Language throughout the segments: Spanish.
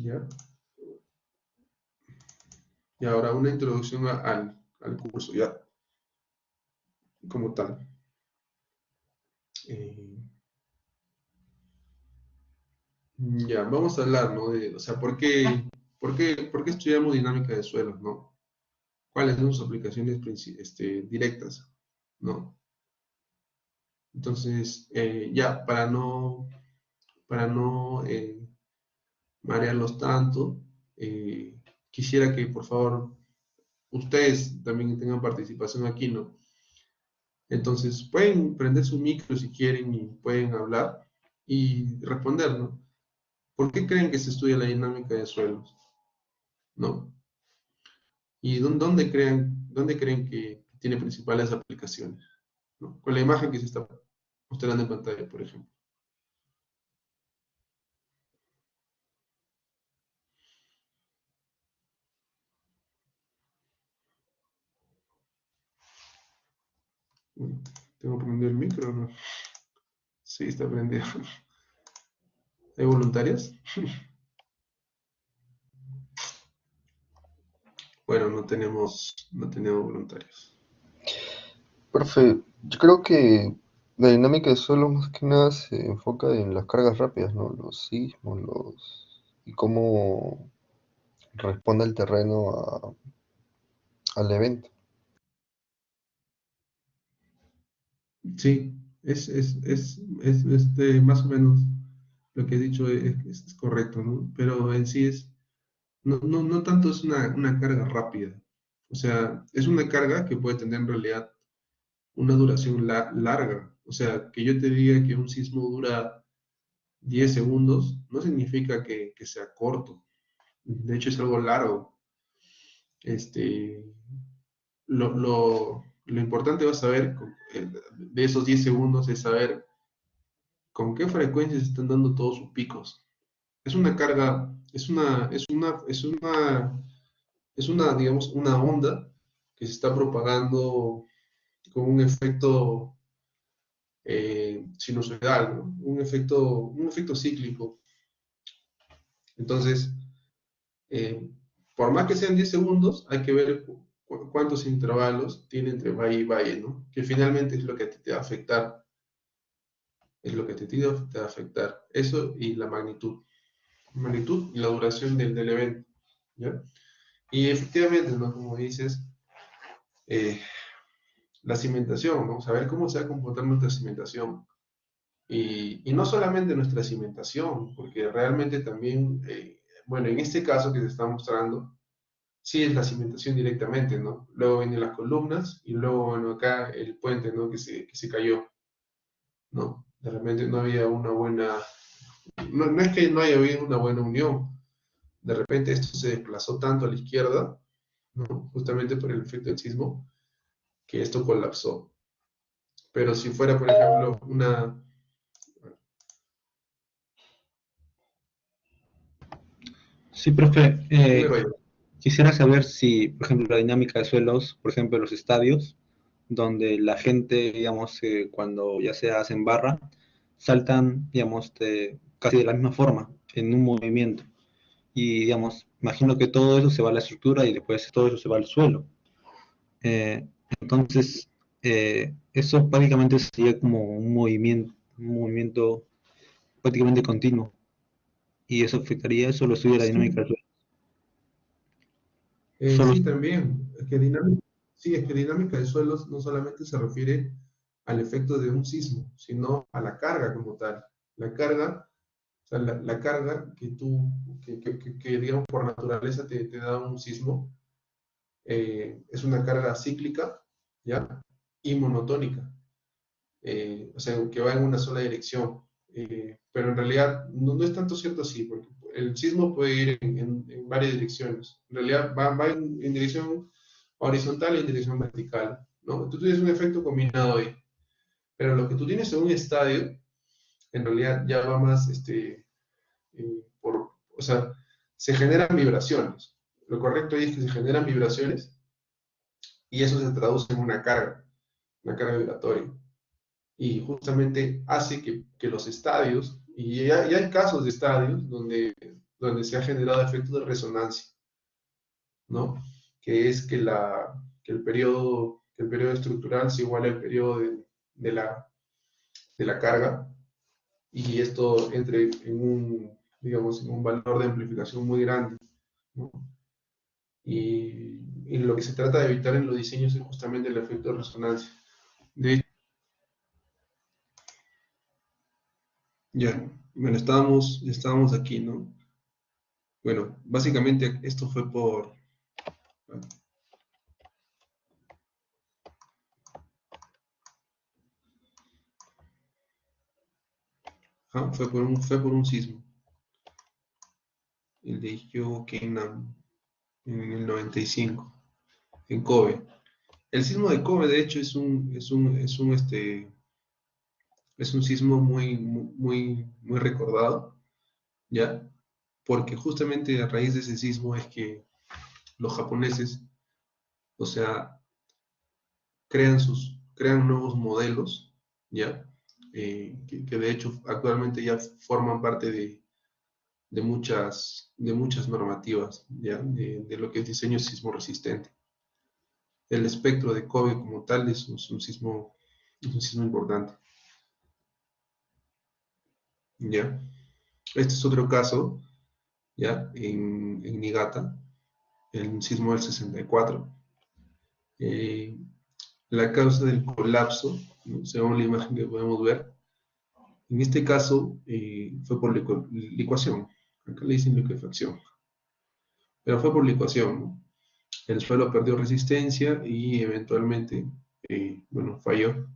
¿ya? Y ahora una introducción al curso, ¿ya? Como tal. Eh, ya, vamos a hablar, ¿no? O sea, ¿por qué estudiamos dinámica de suelos, ¿no? ¿Cuáles son sus aplicaciones directas, ¿no? Entonces, ya, para no marearlos tanto, quisiera que, por favor, ustedes también tengan participación aquí, ¿no? Entonces, pueden prender su micro si quieren y pueden hablar y responder, ¿no? ¿Por qué creen que se estudia la dinámica de suelos? ¿No? ¿Y dónde creen que tiene principales aplicaciones? ¿No? Con la imagen que se está mostrando en pantalla, por ejemplo. Bueno, ¿tengo que prender el micro o no? Sí, está prendido. ¿Hay voluntarios? Bueno, no tenemos voluntarios. Profe, yo creo que la dinámica de suelo más que nada se enfoca en las cargas rápidas, ¿no? Los sismos, y cómo responde el terreno al evento. Sí, más o menos lo que he dicho es correcto, ¿no? Pero en sí no tanto es una carga rápida. O sea, es una carga que puede tener en realidad una duración larga. O sea, que yo te diga que un sismo dura 10 segundos no significa que sea corto. De hecho, es algo largo. Este, lo importante va a saber de esos 10 segundos es saber con qué frecuencia se están dando todos sus picos. Es una carga, digamos, una onda que se está propagando con un efecto sinusoidal, ¿no? Un efecto cíclico. Entonces, eh, por más que sean 10 segundos, hay que ver cuántos intervalos tiene entre valle y valle, ¿no? Que finalmente es lo que a ti te va a afectar, es lo que a ti te va a afectar. Eso y la magnitud y la duración del evento, ¿ya? Y efectivamente, ¿no? Como dices, eh, la cimentación, vamos a ver cómo se va a comportar nuestra cimentación. Y no solamente nuestra cimentación, porque realmente también, bueno, en este caso que te está mostrando, sí es la cimentación directamente, ¿no? Luego vienen las columnas y luego, bueno, acá el puente, ¿no? Que se cayó, ¿no? De repente no había una buena, no es que no haya habido una buena unión, de repente esto se desplazó tanto a la izquierda, ¿no? Justamente por el efecto del sismo, que esto colapsó. Pero si fuera, por ejemplo, una... Sí, profe, Dime, Roger. quisiera saber si, por ejemplo, la dinámica de suelos, por ejemplo, en los estadios, donde la gente, digamos, cuando ya se hacen barra, saltan, digamos, casi de la misma forma, en un movimiento. Y, digamos, imagino que todo eso se va a la estructura y después todo eso se va al suelo. Entonces, eso prácticamente sería como un movimiento prácticamente continuo. Y eso afectaría, eso lo estudia la dinámica Sí, del suelo. Solo, sí, también. Es que dinámica de suelos no solamente se refiere al efecto de un sismo, sino a la carga como tal. La carga, o sea, la carga que, digamos, por naturaleza te da un sismo, es una carga cíclica, ¿ya? Y monotónica. O sea, que va en una sola dirección. Pero en realidad no es tanto cierto así, porque el sismo puede ir en varias direcciones. En realidad va en dirección horizontal y en dirección vertical, ¿no? Tú tienes un efecto combinado ahí. Pero lo que tú tienes en un estadio, en realidad ya va más, o sea, se generan vibraciones. Lo correcto ahí es que se generan vibraciones y eso se traduce en una carga vibratoria. Y justamente hace que los estadios, y ya hay casos de estadios donde donde se ha generado efecto de resonancia, ¿no? Que es que el periodo estructural se iguala al periodo de de la carga, y esto entre en un, digamos, en un valor de amplificación muy grande, ¿no? Y lo que se trata de evitar en los diseños es justamente el efecto de resonancia. De, ya, bueno, estábamos aquí, ¿no? Bueno, básicamente esto fue fue por un sismo, el de Yokohama en el 95, en Kobe. El sismo de Kobe, de hecho, es un sismo muy recordado, ¿ya? Porque justamente a raíz de ese sismo es que los japoneses, o sea, crean nuevos modelos, ¿ya? Que de hecho actualmente ya forman parte de muchas normativas, ¿ya? De lo que es diseño sismo resistente. El espectro de Kobe como tal es un sismo importante, ¿ya? Este es otro caso, ¿ya? En Niigata, el sismo del 64. Eh, la causa del colapso, ¿no? Según la imagen que podemos ver, en este caso fue por licuación. Acá le dicen liquefacción, pero fue por licuación, ¿no? El suelo perdió resistencia y eventualmente, bueno, falló.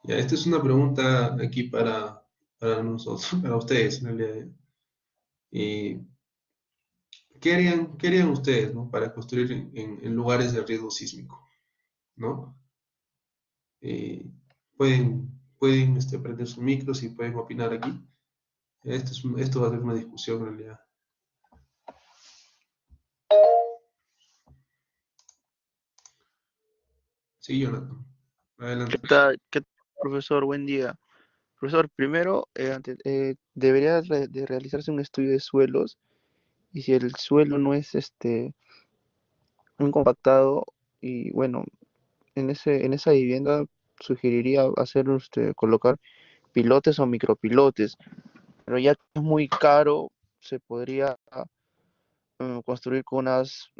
Ya, esta es una pregunta aquí para nosotros, para ustedes, en realidad. Eh, qué harían ustedes, ¿no? Para construir en lugares de riesgo sísmico, ¿no? Eh, pueden prender sus micros y pueden opinar aquí. Esto va a ser una discusión en realidad. Sí, Jonathan. ¿Qué Adelante. tal, profesor? Buen día. Profesor, primero debería de realizarse un estudio de suelos y si el suelo no es muy compactado y bueno, en esa vivienda sugeriría hacer colocar pilotes o micropilotes, pero ya que es muy caro, se podría construir con unas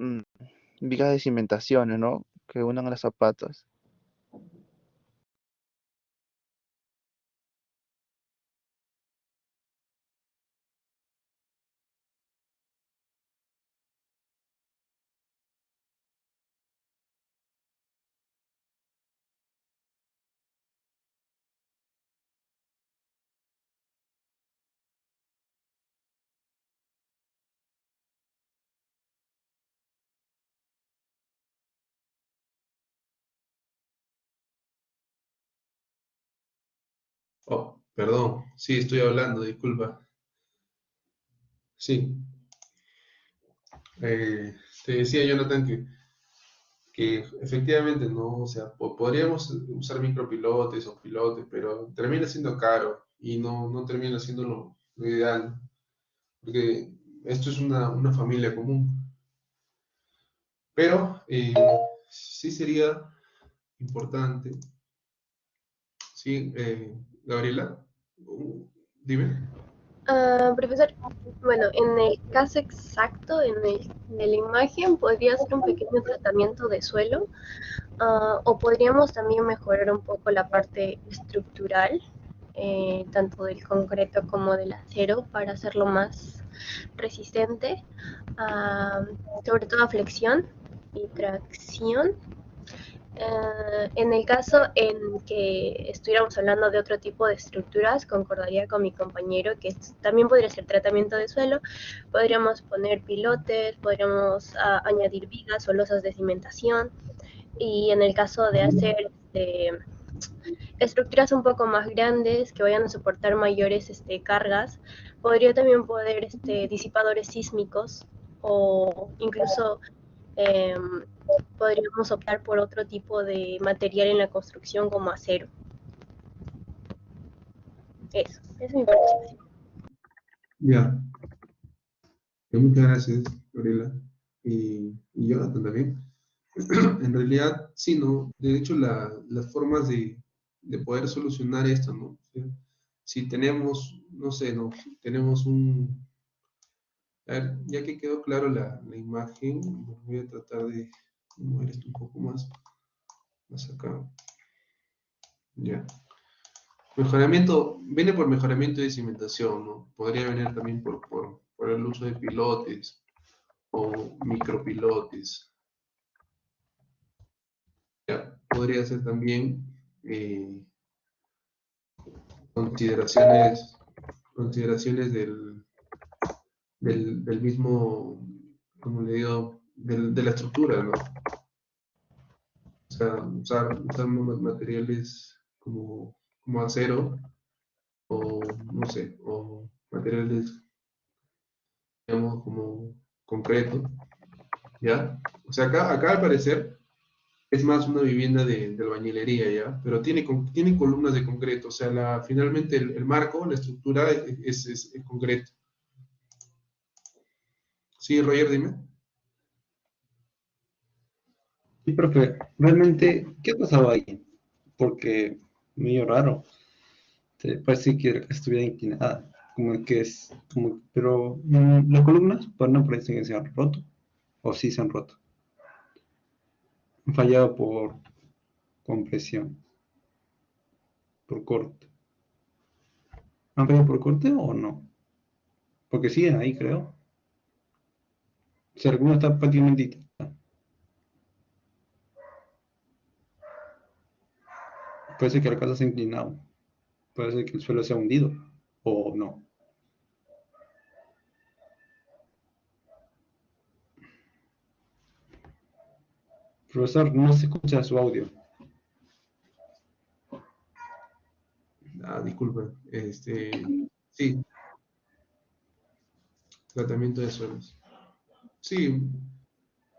vigas de cimentaciones, ¿no? Que unan a las zapatas. Oh, perdón. Sí, estoy hablando, disculpa. Sí. Eh, te decía, Jonathan, que efectivamente no, o sea, podríamos usar micropilotes o pilotes, pero termina siendo caro y no termina siendo lo ideal, ¿no? Porque esto es una familia común. Pero sí sería importante, sí, Gabriela, dime. Profesor, bueno, en el caso exacto, de la imagen, podría ser un pequeño tratamiento de suelo, o podríamos también mejorar un poco la parte estructural, tanto del concreto como del acero, para hacerlo más resistente, ah, sobre todo a flexión y tracción. En el caso en que estuviéramos hablando de otro tipo de estructuras, concordaría con mi compañero que también podría ser tratamiento de suelo. Podríamos poner pilotes, podríamos añadir vigas o losas de cimentación. Y en el caso de hacer estructuras un poco más grandes que vayan a soportar mayores cargas, podría también poder disipadores sísmicos o incluso podríamos optar por otro tipo de material en la construcción como acero. Eso, esa es mi participación. Ya, muchas gracias, Gabriela. Y Jonathan también. En realidad, sí, ¿no? De hecho, las formas de poder solucionar esto, ¿no? O sea, si tenemos, no sé, ¿no? Tenemos un... A ver, ya que quedó claro la imagen, voy a tratar de mover esto un poco más acá. Ya. Mejoramiento, viene por mejoramiento de cimentación, ¿no? Podría venir también por el uso de pilotes o micropilotes. Ya, podría ser también consideraciones, consideraciones del mismo, como le digo, de la estructura, ¿no? O sea, usar materiales como acero o, no sé, o materiales, digamos, como concreto, ¿ya? O sea, acá al parecer es más una vivienda de albañilería, ¿ya? Pero tiene columnas de concreto, o sea, finalmente el marco, la estructura es concreto. Sí, Roger, dime. Sí, profe, realmente, ¿qué pasaba ahí? Porque medio raro. Parece que estuviera inclinada, como que es, como, pero las columnas pues no parecen que se han roto, o sí se han roto. Han fallado por compresión, por corte. ¿Han fallado por corte o no? Porque siguen ahí, creo. Si alguna está prácticamente intacta. Parece que la casa se ha inclinado. Parece que el suelo se ha hundido. O no. Profesor, no se escucha su audio. Ah, disculpa. Sí, tratamiento de suelos. Sí,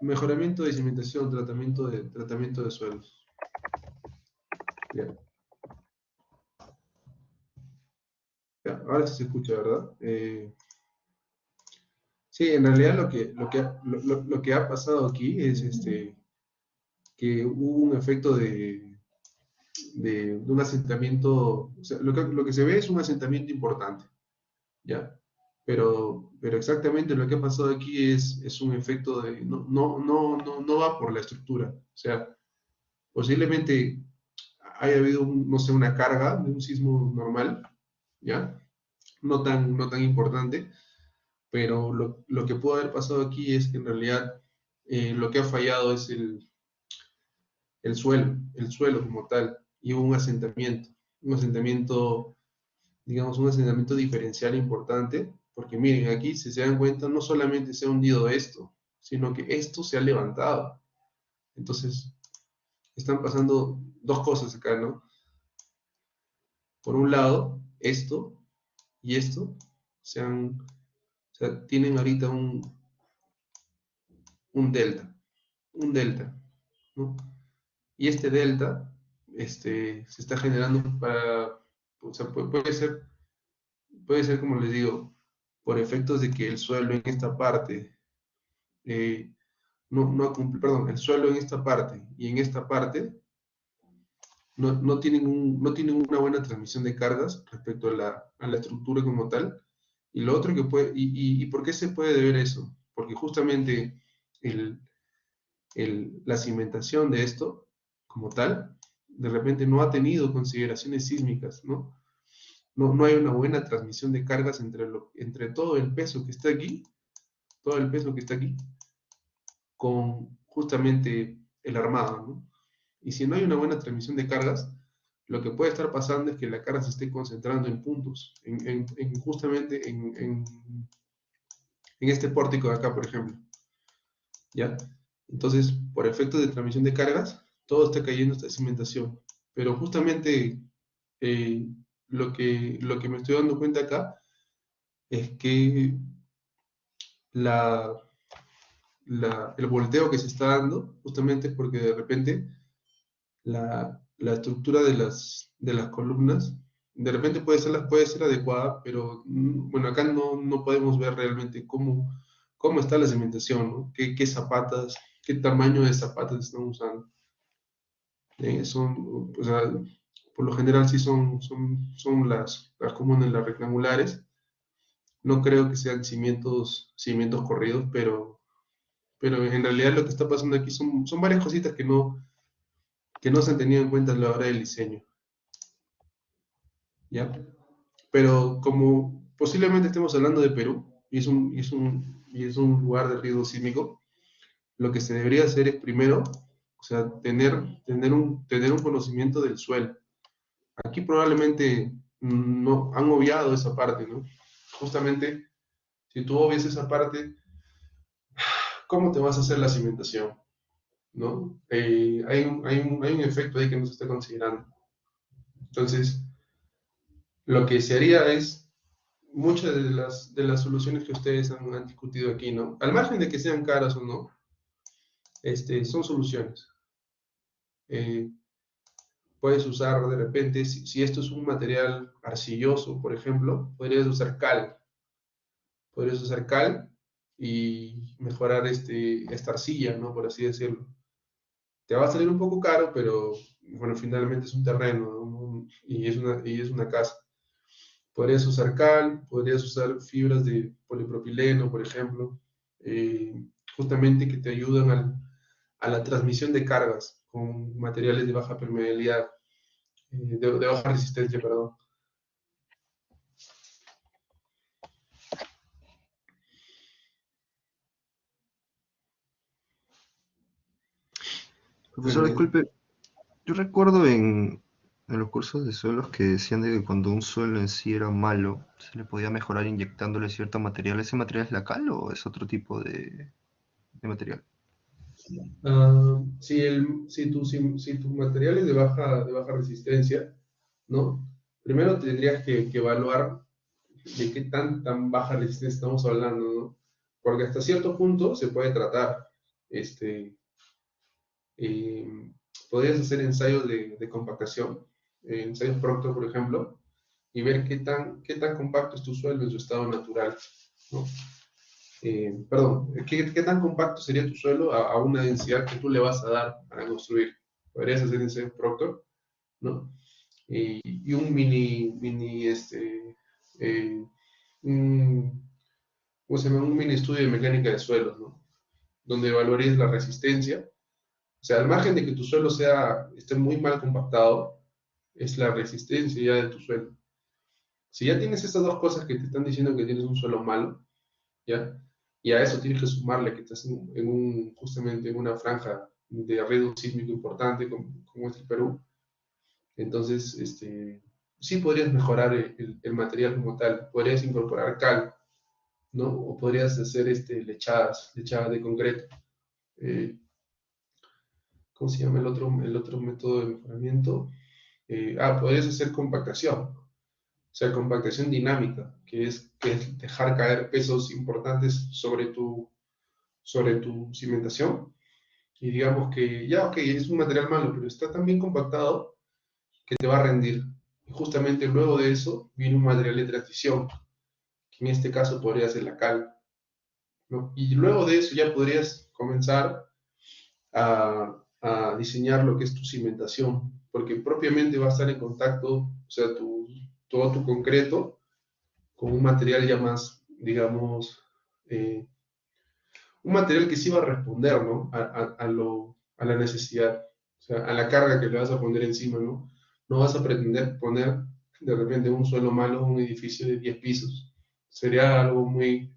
mejoramiento de cimentación, tratamiento de suelos. Ya, ya, ahora sí se escucha, ¿verdad? Sí, en realidad lo que ha pasado aquí es que hubo un efecto de un asentamiento, o sea, lo que se ve es un asentamiento importante, ¿ya? Pero exactamente lo que ha pasado aquí es un efecto de, no va por la estructura, o sea, posiblemente haya habido, no sé, una carga de un sismo normal, ¿ya? No tan importante, pero lo que pudo haber pasado aquí es que en realidad lo que ha fallado es el suelo como tal, y hubo un asentamiento, digamos, un asentamiento diferencial importante, porque miren, aquí si se dan cuenta, no solamente se ha hundido esto, sino que esto se ha levantado. Entonces, están pasando dos cosas acá, ¿no? Por un lado, esto y esto o sea, tienen ahorita un delta, ¿no? Y este delta se está generando o sea, puede ser, como les digo, por efectos de que el suelo en esta parte, no ha perdón, el suelo en esta parte y en esta parte no tienen una buena transmisión de cargas respecto a la estructura como tal. Y lo otro que puede, y ¿por qué se puede deber eso? Porque justamente el, la cimentación de esto, como tal, de repente no ha tenido consideraciones sísmicas, ¿no? No hay una buena transmisión de cargas entre todo el peso que está aquí, todo el peso que está aquí, con justamente el armado, ¿no? Y si no hay una buena transmisión de cargas, lo que puede estar pasando es que la carga se esté concentrando en puntos, justamente en este pórtico de acá, por ejemplo, ¿ya? Entonces, por efecto de transmisión de cargas, todo está cayendo esta cimentación. Pero justamente eh, lo que me estoy dando cuenta acá es que la, el volteo que se está dando, justamente porque de repente la estructura de las columnas, de repente puede ser adecuada, pero bueno, acá no podemos ver realmente cómo está la cimentación, ¿no? ¿Qué zapatas, qué tamaño de zapatas están usando? O sea, por lo general sí son las comunes, las rectangulares. No creo que sean cimientos corridos, pero en realidad lo que está pasando aquí son varias cositas que no se han tenido en cuenta a la hora del diseño, ¿ya? Pero como posiblemente estemos hablando de Perú, y es un lugar de riesgo sísmico, lo que se debería hacer es primero, o sea, tener un conocimiento del suelo. Aquí probablemente no han obviado esa parte, ¿no? Justamente, si tú obvias esa parte, ¿cómo te vas a hacer la cimentación? ¿No? Hay un efecto ahí que no se está considerando. Entonces, lo que se haría es muchas de las soluciones que ustedes han discutido aquí, ¿no? Al margen de que sean caras o no, son soluciones. Eh, puedes usar de repente, si esto es un material arcilloso, por ejemplo, podrías usar cal. Podrías usar cal y mejorar esta arcilla, ¿no? Por así decirlo. Te va a salir un poco caro, pero bueno, finalmente es un terreno, ¿no? Y es una casa. Podrías usar cal, podrías usar fibras de polipropileno, por ejemplo, eh, justamente que te ayudan a la transmisión de cargas con materiales de baja permeabilidad, de baja resistencia, perdón. Profesor, disculpe, yo recuerdo en los cursos de suelos que decían de que cuando un suelo en sí era malo, se le podía mejorar inyectándole cierto material. ¿Ese material es la cal o es otro tipo de material? Si tu material es de baja resistencia, ¿no? Primero tendrías que evaluar de qué tan baja resistencia estamos hablando, ¿no? Porque hasta cierto punto se puede tratar. Este, eh, podrías hacer ensayos de compactación, ensayos Proctor, por ejemplo, y ver qué tan compacto es tu suelo en su estado natural, ¿no? Perdón, qué tan compacto sería tu suelo a una densidad que tú le vas a dar para construir. Podrías hacer ensayos Proctor, ¿no? Y un eh, un, ¿cómo se llama? Un mini estudio de mecánica de suelos, ¿no? Donde evaluarías la resistencia. O sea, al margen de que tu suelo esté muy mal compactado, es la resistencia ya de tu suelo. Si ya tienes estas dos cosas que te están diciendo que tienes un suelo malo, ¿ya? Y a eso tienes que sumarle que estás justamente en una franja de riesgo sísmico importante como es el Perú. Entonces, sí podrías mejorar el material como tal. Podrías incorporar cal, ¿no? O podrías hacer lechadas de concreto. ¿Cómo se llama el otro método de mejoramiento? Podrías hacer compactación, o sea, compactación dinámica, que es dejar caer pesos importantes sobre tu cimentación. Y digamos que ya, ok, es un material malo, pero está tan bien compactado que te va a rendir. Y justamente luego de eso viene un material de transición, que en este caso podría ser la cal, ¿no? Y luego de eso ya podrías comenzar a diseñar lo que es tu cimentación, porque propiamente va a estar en contacto, o sea, todo tu concreto con un material ya más, digamos, eh, un material que sí va a responder, ¿no? A la necesidad, o sea, a la carga que le vas a poner encima, ¿no? No vas a pretender poner de repente un suelo malo un edificio de 10 pisos. Sería algo muy,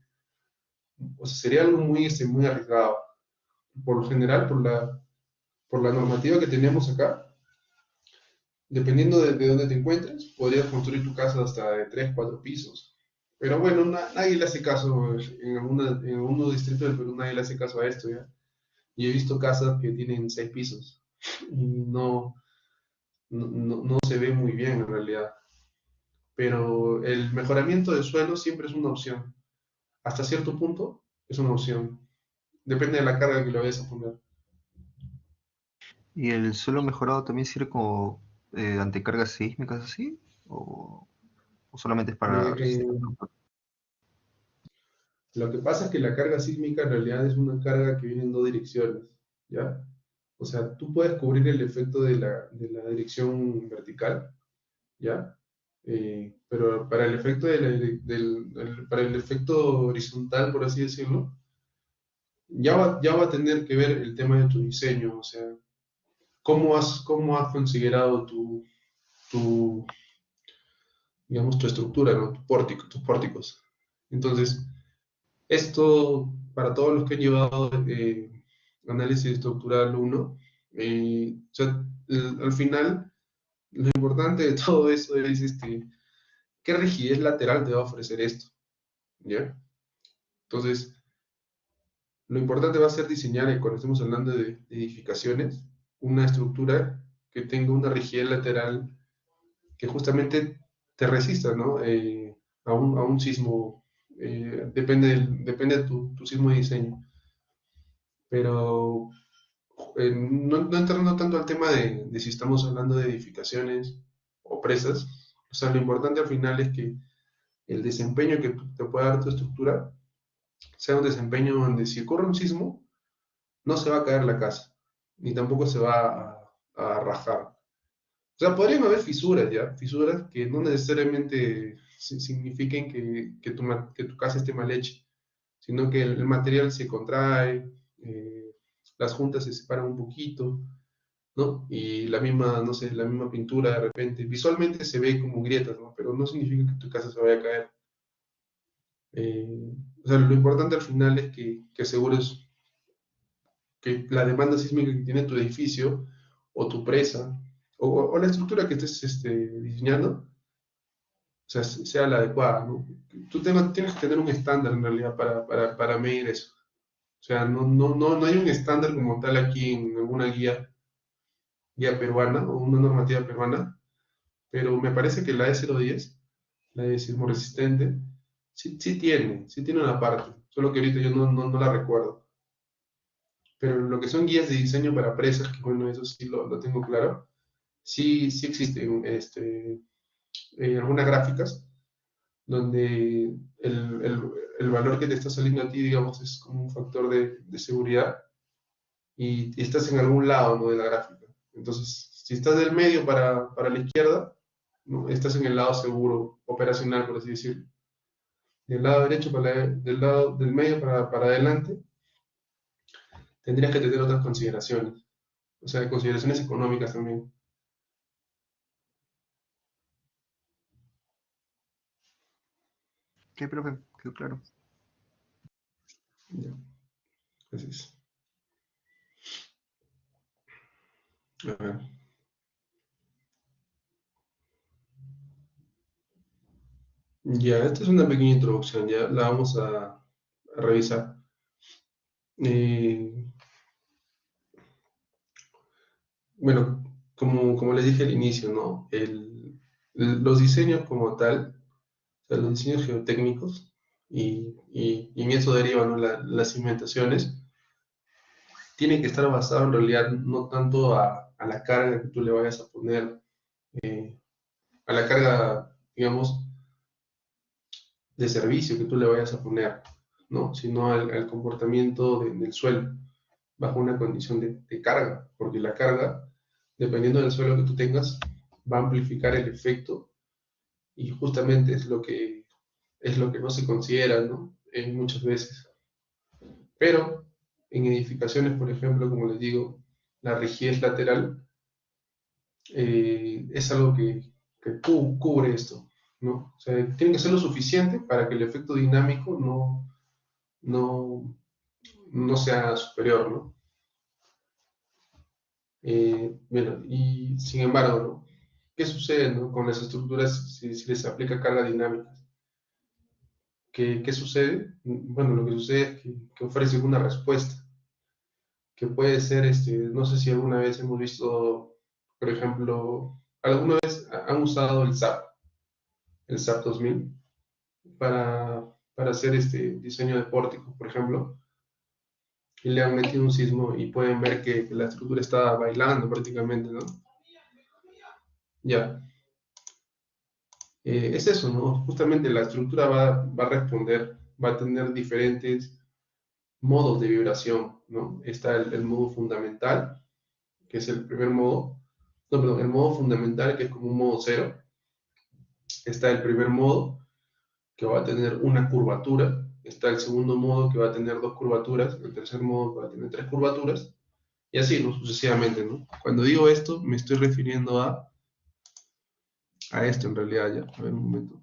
o sea, sería algo muy arriesgado. Por lo general, por la normativa que tenemos acá, dependiendo de dónde te encuentres, podrías construir tu casa hasta de 3 4 pisos. Pero bueno, nadie le hace caso, en algunos distritos del Perú nadie le hace caso a esto, ¿ya? Y he visto casas que tienen 6 pisos y no se ve muy bien en realidad. Pero el mejoramiento de suelo siempre es una opción. Hasta cierto punto es una opción. depende de la carga que le vayas a poner. ¿Y el suelo mejorado también sirve como ante cargas sísmicas así? ¿O solamente es Eh, para eh, resistir? lo que pasa es que la carga sísmica en realidad es una carga que viene en dos direcciones, ¿ya? O sea, tú puedes cubrir el efecto de la dirección vertical, ¿ya? Pero para el efecto, para el efecto horizontal, por así decirlo, ya va a tener que ver el tema de tu diseño, o sea, cómo has considerado tu, digamos, tu estructura, ¿no? Tus pórticos. Entonces, esto, para todos los que han llevado análisis estructural 1, o sea, al final, lo importante de todo eso es qué rigidez lateral te va a ofrecer esto, ¿ya? Entonces, lo importante va a ser diseñar, cuando estemos hablando de edificaciones, una estructura que tenga una rigidez lateral que justamente te resista, ¿no? A un sismo, depende de tu sismo de diseño. Pero no entrando tanto al tema de si estamos hablando de edificaciones o presas, o sea, lo importante al final es que el desempeño que te pueda dar tu estructura sea un desempeño donde si ocurre un sismo, no se va a caer la casa, ni tampoco se va a rajar. O sea, podrían haber fisuras, ¿ya? Fisuras que no necesariamente signifiquen que tu casa esté mal hecha, sino que el material se contrae, las juntas se separan un poquito, ¿no? Y la misma, no sé, la misma pintura de repente, visualmente se ve como grietas, ¿no? Pero no significa que tu casa se vaya a caer. O sea, lo importante al final es que asegures que la demanda sísmica que tiene tu edificio o tu presa o la estructura que estés diseñando, o sea, sea la adecuada, ¿no? Tú tienes que tener un estándar en realidad para medir eso. O sea, no hay un estándar como tal aquí en alguna guía peruana o una normativa peruana, pero me parece que la E010, la de sismo resistente, sí tiene una parte, solo que ahorita yo no la recuerdo. Pero lo que son guías de diseño para presas, que bueno, eso sí lo tengo claro, sí existen algunas gráficas donde el valor que te está saliendo a ti, digamos, es como un factor de seguridad y estás en algún lado, ¿no? De la gráfica. Entonces, si estás del medio para la izquierda, ¿no? Estás en el lado seguro, operacional, por así decirlo. Del lado derecho, del lado del medio para adelante, tendrías que tener otras consideraciones. O sea, consideraciones económicas también. ¿Qué, profe? Quedó claro. Ya, así es. A ver. Ya, esta es una pequeña introducción, ya la vamos a revisar. Eh, bueno, como les dije al inicio, ¿no? Los diseños como tal, o sea, los diseños geotécnicos, y en eso derivan, ¿no? Las cimentaciones, tienen que estar basados en realidad no tanto a la carga que tú le vayas a poner, eh, a la carga, digamos, de servicio que tú le vayas a poner, ¿no? Sino al comportamiento del suelo bajo una condición de carga, porque la carga, dependiendo del suelo que tú tengas, va a amplificar el efecto y justamente es lo que no se considera, ¿no? Muchas veces. Pero en edificaciones, por ejemplo, como les digo, la rigidez lateral es algo que cubre esto, ¿no? O sea, tiene que ser lo suficiente para que el efecto dinámico no, no sea superior, ¿no? Bueno, y sin embargo, ¿no? ¿Qué sucede, ¿no? Con las estructuras si les aplica carga dinámica? ¿Qué sucede? Bueno, lo que sucede es que ofrece una respuesta, que puede ser, no sé si alguna vez hemos visto, por ejemplo, alguna vez han usado el SAP 2000 para hacer este diseño de pórticos, por ejemplo. y le han metido un sismo y pueden ver que la estructura está bailando prácticamente, ¿no? Ya. Es eso, ¿no? Justamente la estructura va a responder, va a tener diferentes modos de vibración, ¿no? Está el modo fundamental, que es el primer modo, no, perdón, el modo fundamental, que es como un modo cero. Está el primer modo, que va a tener una curvatura. Está el segundo modo, que va a tener dos curvaturas. El tercer modo, que va a tener tres curvaturas. Y así, ¿no? Sucesivamente, ¿no? Cuando digo esto, me estoy refiriendo a esto en realidad, ya. A ver, un momento.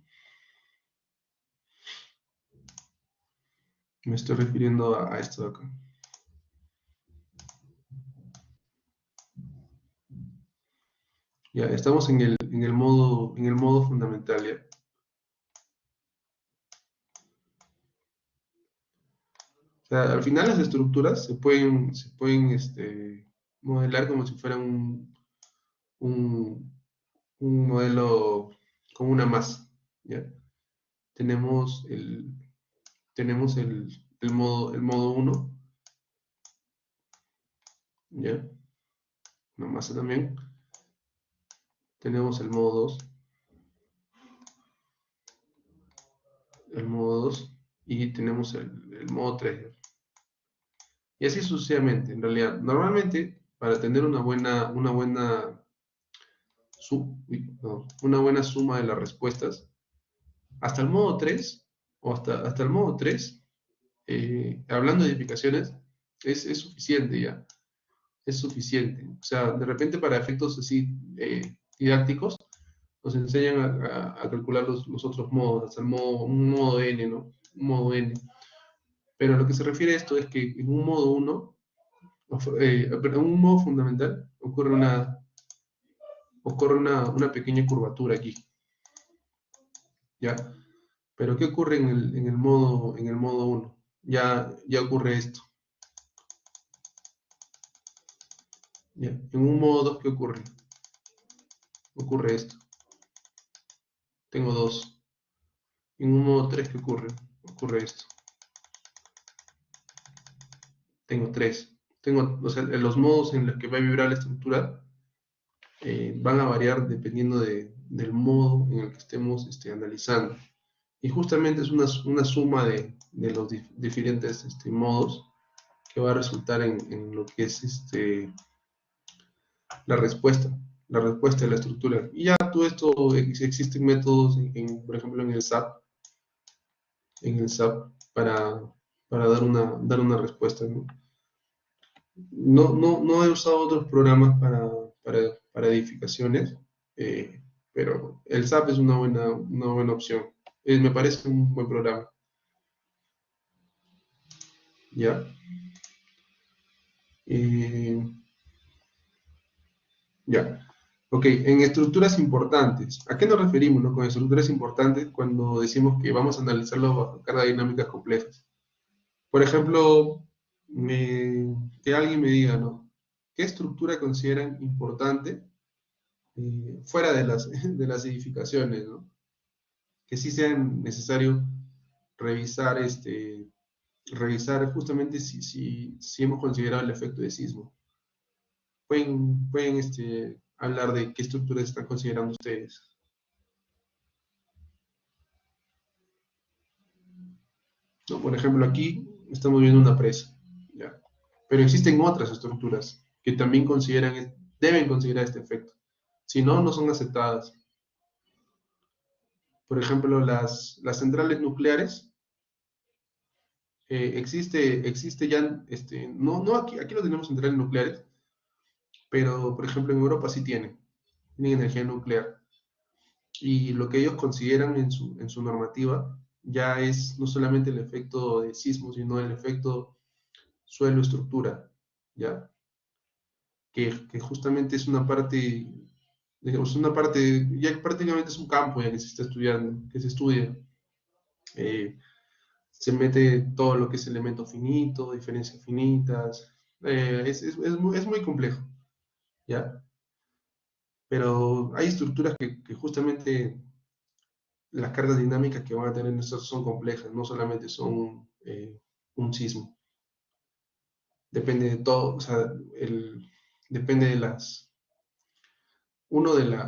Me estoy refiriendo a esto de acá. Ya, estamos en el modo fundamental, ¿ya? O sea, al final las estructuras se pueden modelar como si fueran un, un modelo con una masa, ¿ya? Tenemos el modo uno, ¿ya? Una masa también. Tenemos el modo 2 y tenemos el modo 3. Y así sucesivamente, en realidad. Normalmente, para tener una buena suma de las respuestas, hasta el modo 3 o hasta el modo 3, hablando de edificaciones, es suficiente ya. Es suficiente. O sea, de repente para efectos así didácticos, nos enseñan a calcular los otros modos, hasta un modo n, ¿no? Un modo n. Pero lo que se refiere a esto es que en un modo 1, en un modo fundamental, ocurre una pequeña curvatura aquí, ¿ya? Pero ¿qué ocurre en el modo 1? Ya ocurre esto. ¿Ya? En un modo 2, ¿qué ocurre? Ocurre esto. Tengo 2. En un modo 3, ¿qué ocurre? Ocurre esto. Tengo 3. O sea, los modos en los que va a vibrar la estructura van a variar dependiendo del modo en el que estemos analizando. Y justamente es una suma de los diferentes modos que va a resultar en lo que es la respuesta, la respuesta de la estructura. Y ya todo esto, existen métodos, por ejemplo, en el SAP para dar una respuesta, ¿no? No he usado otros programas para edificaciones, pero el SAP es una buena opción. Me parece un buen programa. ¿Ya? Ya. Ok, en estructuras importantes. ¿A qué nos referimos, no, con estructuras importantes cuando decimos que vamos a analizarlo bajo cargas dinámicas complejas? Por ejemplo, que alguien me diga, ¿no? ¿Qué estructura consideran importante fuera de las edificaciones, ¿no? Que sí sea necesario revisar, revisar justamente si hemos considerado el efecto de sismo. Pueden hablar de qué estructuras están considerando ustedes. ¿No? Por ejemplo, aquí estamos viendo una presa, ¿ya? Pero existen otras estructuras que también deben considerar este efecto. Si no, no son aceptadas. Por ejemplo, las centrales nucleares, existe ya, no aquí no tenemos centrales nucleares, pero por ejemplo en Europa sí tienen energía nuclear. Y lo que ellos consideran en su normativa ya es no solamente el efecto de sismo, sino el efecto suelo-estructura, ¿ya? Que justamente es una parte, digamos, ya prácticamente es un campo ya que se está estudiando, que se estudia. Se mete todo lo que es elemento finito, diferencias finitas, es muy complejo, ¿ya? Pero hay estructuras que justamente las cargas dinámicas que van a tener estas son complejas, no solamente son un sismo. depende de todo, o sea, depende de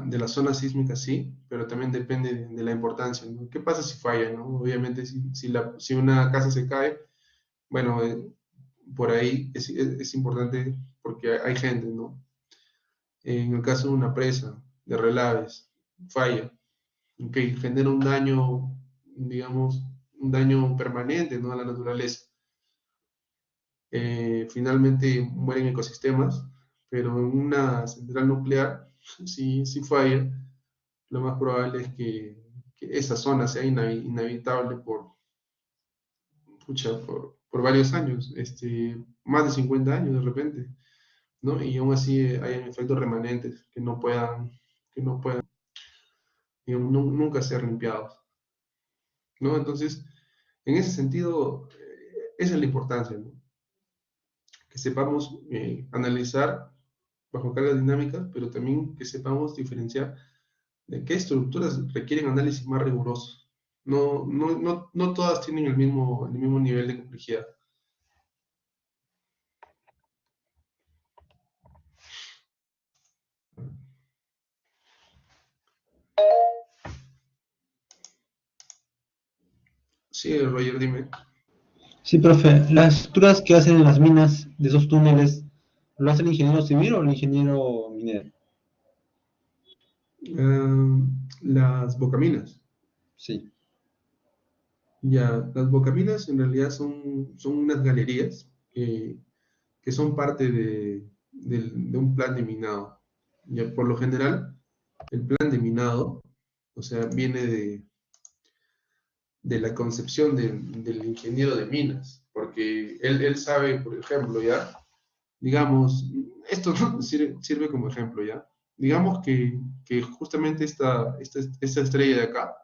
de la zona sísmica, sí, pero también depende de la importancia, ¿no? ¿Qué pasa si falla, no? Obviamente, si una casa se cae, bueno, por ahí es importante porque hay gente, ¿no? En el caso de una presa, de relaves, falla, ok, genera un daño, digamos, un daño permanente, ¿no? A la naturaleza. Finalmente mueren ecosistemas, pero en una central nuclear, si falla, lo más probable es que esa zona sea inhabitable por varios años, más de 50 años de repente, ¿no? Y aún así hayan efectos remanentes que no puedan digamos, nunca ser limpiados, ¿no? Entonces, en ese sentido, esa es la importancia, ¿no? Que sepamos analizar bajo cargas dinámicas, pero también que sepamos diferenciar de qué estructuras requieren análisis más rigurosos. No todas tienen el mismo nivel de complejidad. Sí, Roger, dime. Sí, profe, las estructuras que hacen en las minas de esos túneles, ¿lo hace el ingeniero civil o el ingeniero minero? Las bocaminas. Sí. Ya, las bocaminas en realidad son unas galerías que son parte de un plan de minado. Ya, por lo general, el plan de minado, o sea, viene de la concepción del ingeniero de minas, porque él sabe, por ejemplo, ya, digamos, esto ¿no? sirve como ejemplo, ya. Digamos que justamente esta estrella de acá,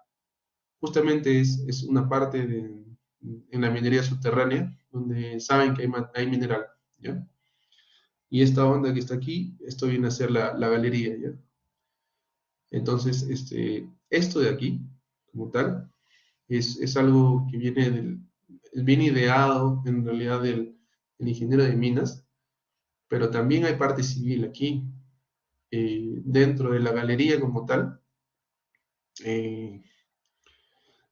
justamente es una parte en la minería subterránea, donde saben que hay mineral, ¿ya? Y esta onda que está aquí, esto viene a ser la galería, ¿ya? Entonces, esto de aquí, como tal, es algo que viene ideado en realidad del ingeniero de minas, pero también hay parte civil aquí. Dentro de la galería como tal, eh,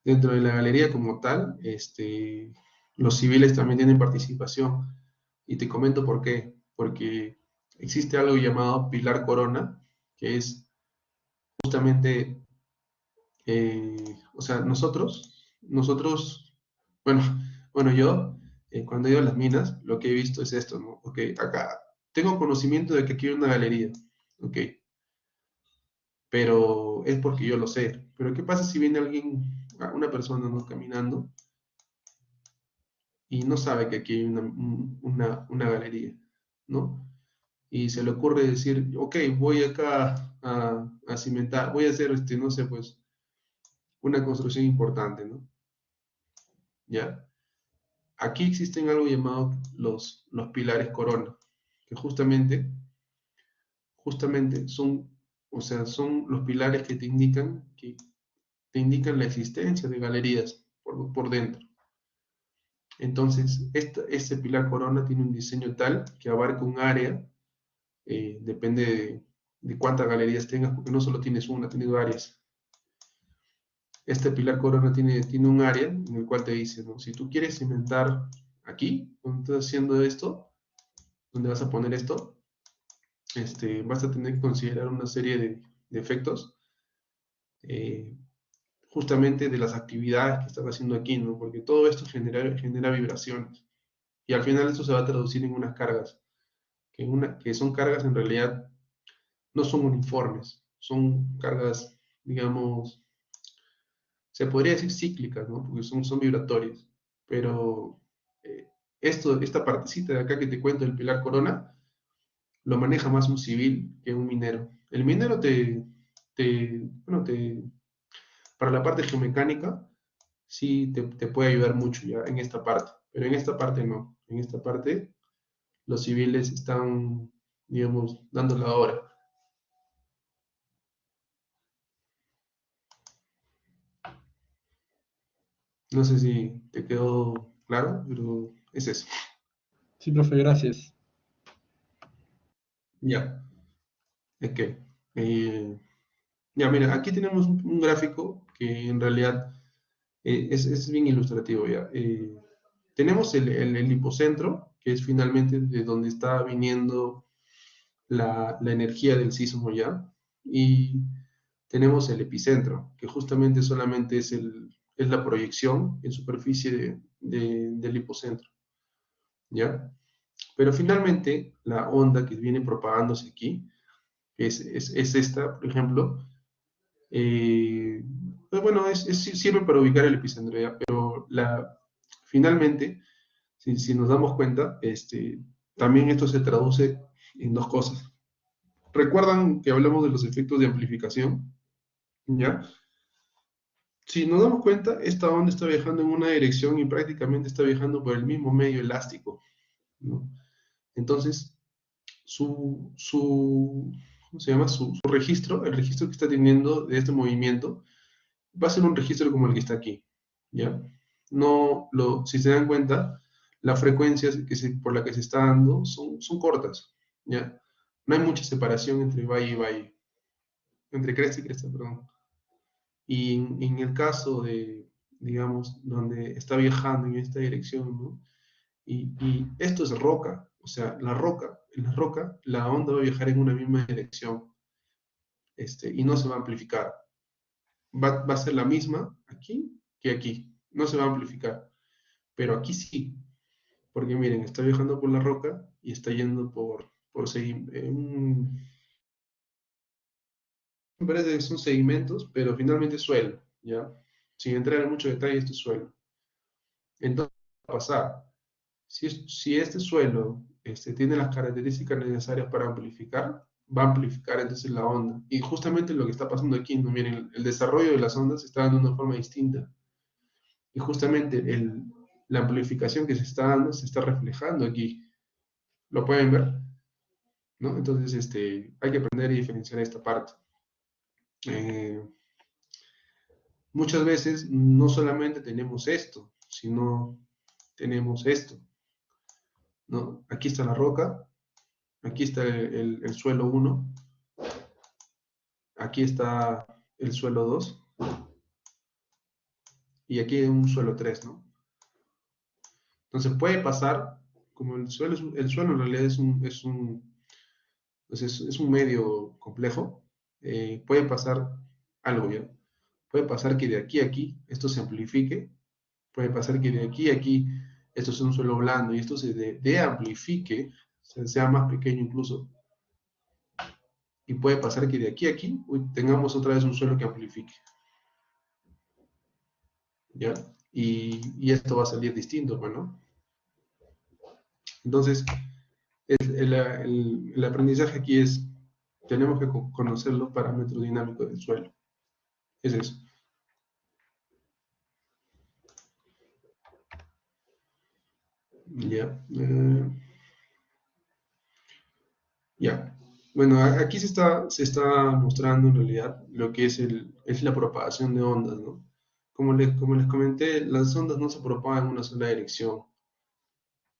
dentro de la galería como tal, los civiles también tienen participación. Y te comento por qué. Porque existe algo llamado pilar corona, que es justamente, o sea, nosotros, bueno, bueno, yo, cuando he ido a las minas, lo que he visto es esto, ¿no? Ok, acá tengo conocimiento de que aquí hay una galería, ok, pero es porque yo lo sé. Pero ¿qué pasa si viene alguien, una persona, ¿no? Caminando y no sabe que aquí hay una galería, ¿no? Y se le ocurre decir, ok, voy acá a cimentar, voy a hacer, no sé, pues, una construcción importante, ¿no? ¿Ya? Aquí existen algo llamado los pilares corona, que justamente son, o sea, son los pilares que te indican la existencia de galerías por dentro. Entonces, este pilar corona tiene un diseño tal que abarca un área, depende de cuántas galerías tengas, porque no solo tienes una, tienes varias. Este pilar corona tiene un área en el cual te dice, ¿no? Si tú quieres cimentar aquí, donde estás haciendo esto, donde vas a poner esto, vas a tener que considerar una serie de efectos, eh, justamente de las actividades que estás haciendo aquí, ¿no? Porque todo esto genera vibraciones. Y al final eso se va a traducir en unas cargas, que son cargas en realidad no son uniformes, son cargas, digamos, se podría decir cíclicas, ¿no? Porque son vibratorias. Pero eh, esta partecita de acá que te cuento, el pilar corona, lo maneja más un civil que un minero. El minero bueno, para la parte geomecánica, sí te puede ayudar mucho ya en esta parte, pero en esta parte no. En esta parte, los civiles están, digamos, dando la hora. No sé si te quedó claro, pero es eso. Sí, profe, gracias. Ya, ok. Eh, ya, mira, aquí tenemos un gráfico que en realidad es bien ilustrativo, ya. Tenemos el hipocentro, que es finalmente de donde está viniendo la energía del sismo, ya. Y tenemos el epicentro, que justamente solamente es la proyección en superficie del hipocentro, ¿ya? Pero finalmente la onda que viene propagándose aquí es esta, por ejemplo, eh, pues bueno, sirve para ubicar el epicentro, ¿ya? Pero finalmente, si nos damos cuenta, también esto se traduce en dos cosas. ¿Recuerdan que hablamos de los efectos de amplificación? ¿Ya? Si nos damos cuenta, esta onda está viajando en una dirección y prácticamente está viajando por el mismo medio elástico, ¿no? Entonces, ¿cómo se llama? Su registro, el registro que está teniendo de este movimiento, va a ser un registro como el que está aquí, ¿ya? Si se dan cuenta, las frecuencias por las que se está dando son cortas, ¿ya? No hay mucha separación entre valle y valle, entre cresta y cresta, perdón. Y en el caso de, digamos, donde está viajando en esta dirección, ¿no? Y esto es roca, o sea, en la roca, la onda va a viajar en una misma dirección, y no se va a amplificar. Va a ser la misma aquí que aquí, no se va a amplificar, pero aquí sí, porque miren, está viajando por la roca y está yendo me parece que son sedimentos, pero finalmente es suelo, ¿ya? Sin entrar en mucho detalle, esto es suelo. Entonces, ¿qué va a pasar? Si este suelo tiene las características necesarias para amplificar, va a amplificar entonces la onda. Y justamente lo que está pasando aquí, ¿no? Miren, el desarrollo de las ondas se está dando de una forma distinta. Y justamente la amplificación que se está dando se está reflejando aquí. ¿Lo pueden ver? ¿No? Entonces, hay que aprender a diferenciar esta parte. Eh, Muchas veces no solamente tenemos esto, sino tenemos esto, ¿no? Aquí está la roca, aquí está el suelo 1, aquí está el suelo 2 y aquí hay un suelo 3, ¿no? Entonces puede pasar, como el suelo en realidad es un medio complejo, puede pasar algo, ¿ya? Puede pasar que de aquí a aquí esto se amplifique, puede pasar que de aquí a aquí esto sea un suelo blando y esto se de-amplifique, sea más pequeño incluso, y puede pasar que de aquí a aquí tengamos otra vez un suelo que amplifique, ¿ya? Y esto va a salir distinto, bueno. Entonces, el aprendizaje aquí tenemos que conocer los parámetros dinámicos del suelo. Es eso. Ya. Ya. Bueno, aquí se está mostrando en realidad lo que es la propagación de ondas, ¿no? Como les comenté, las ondas no se propagan en una sola dirección,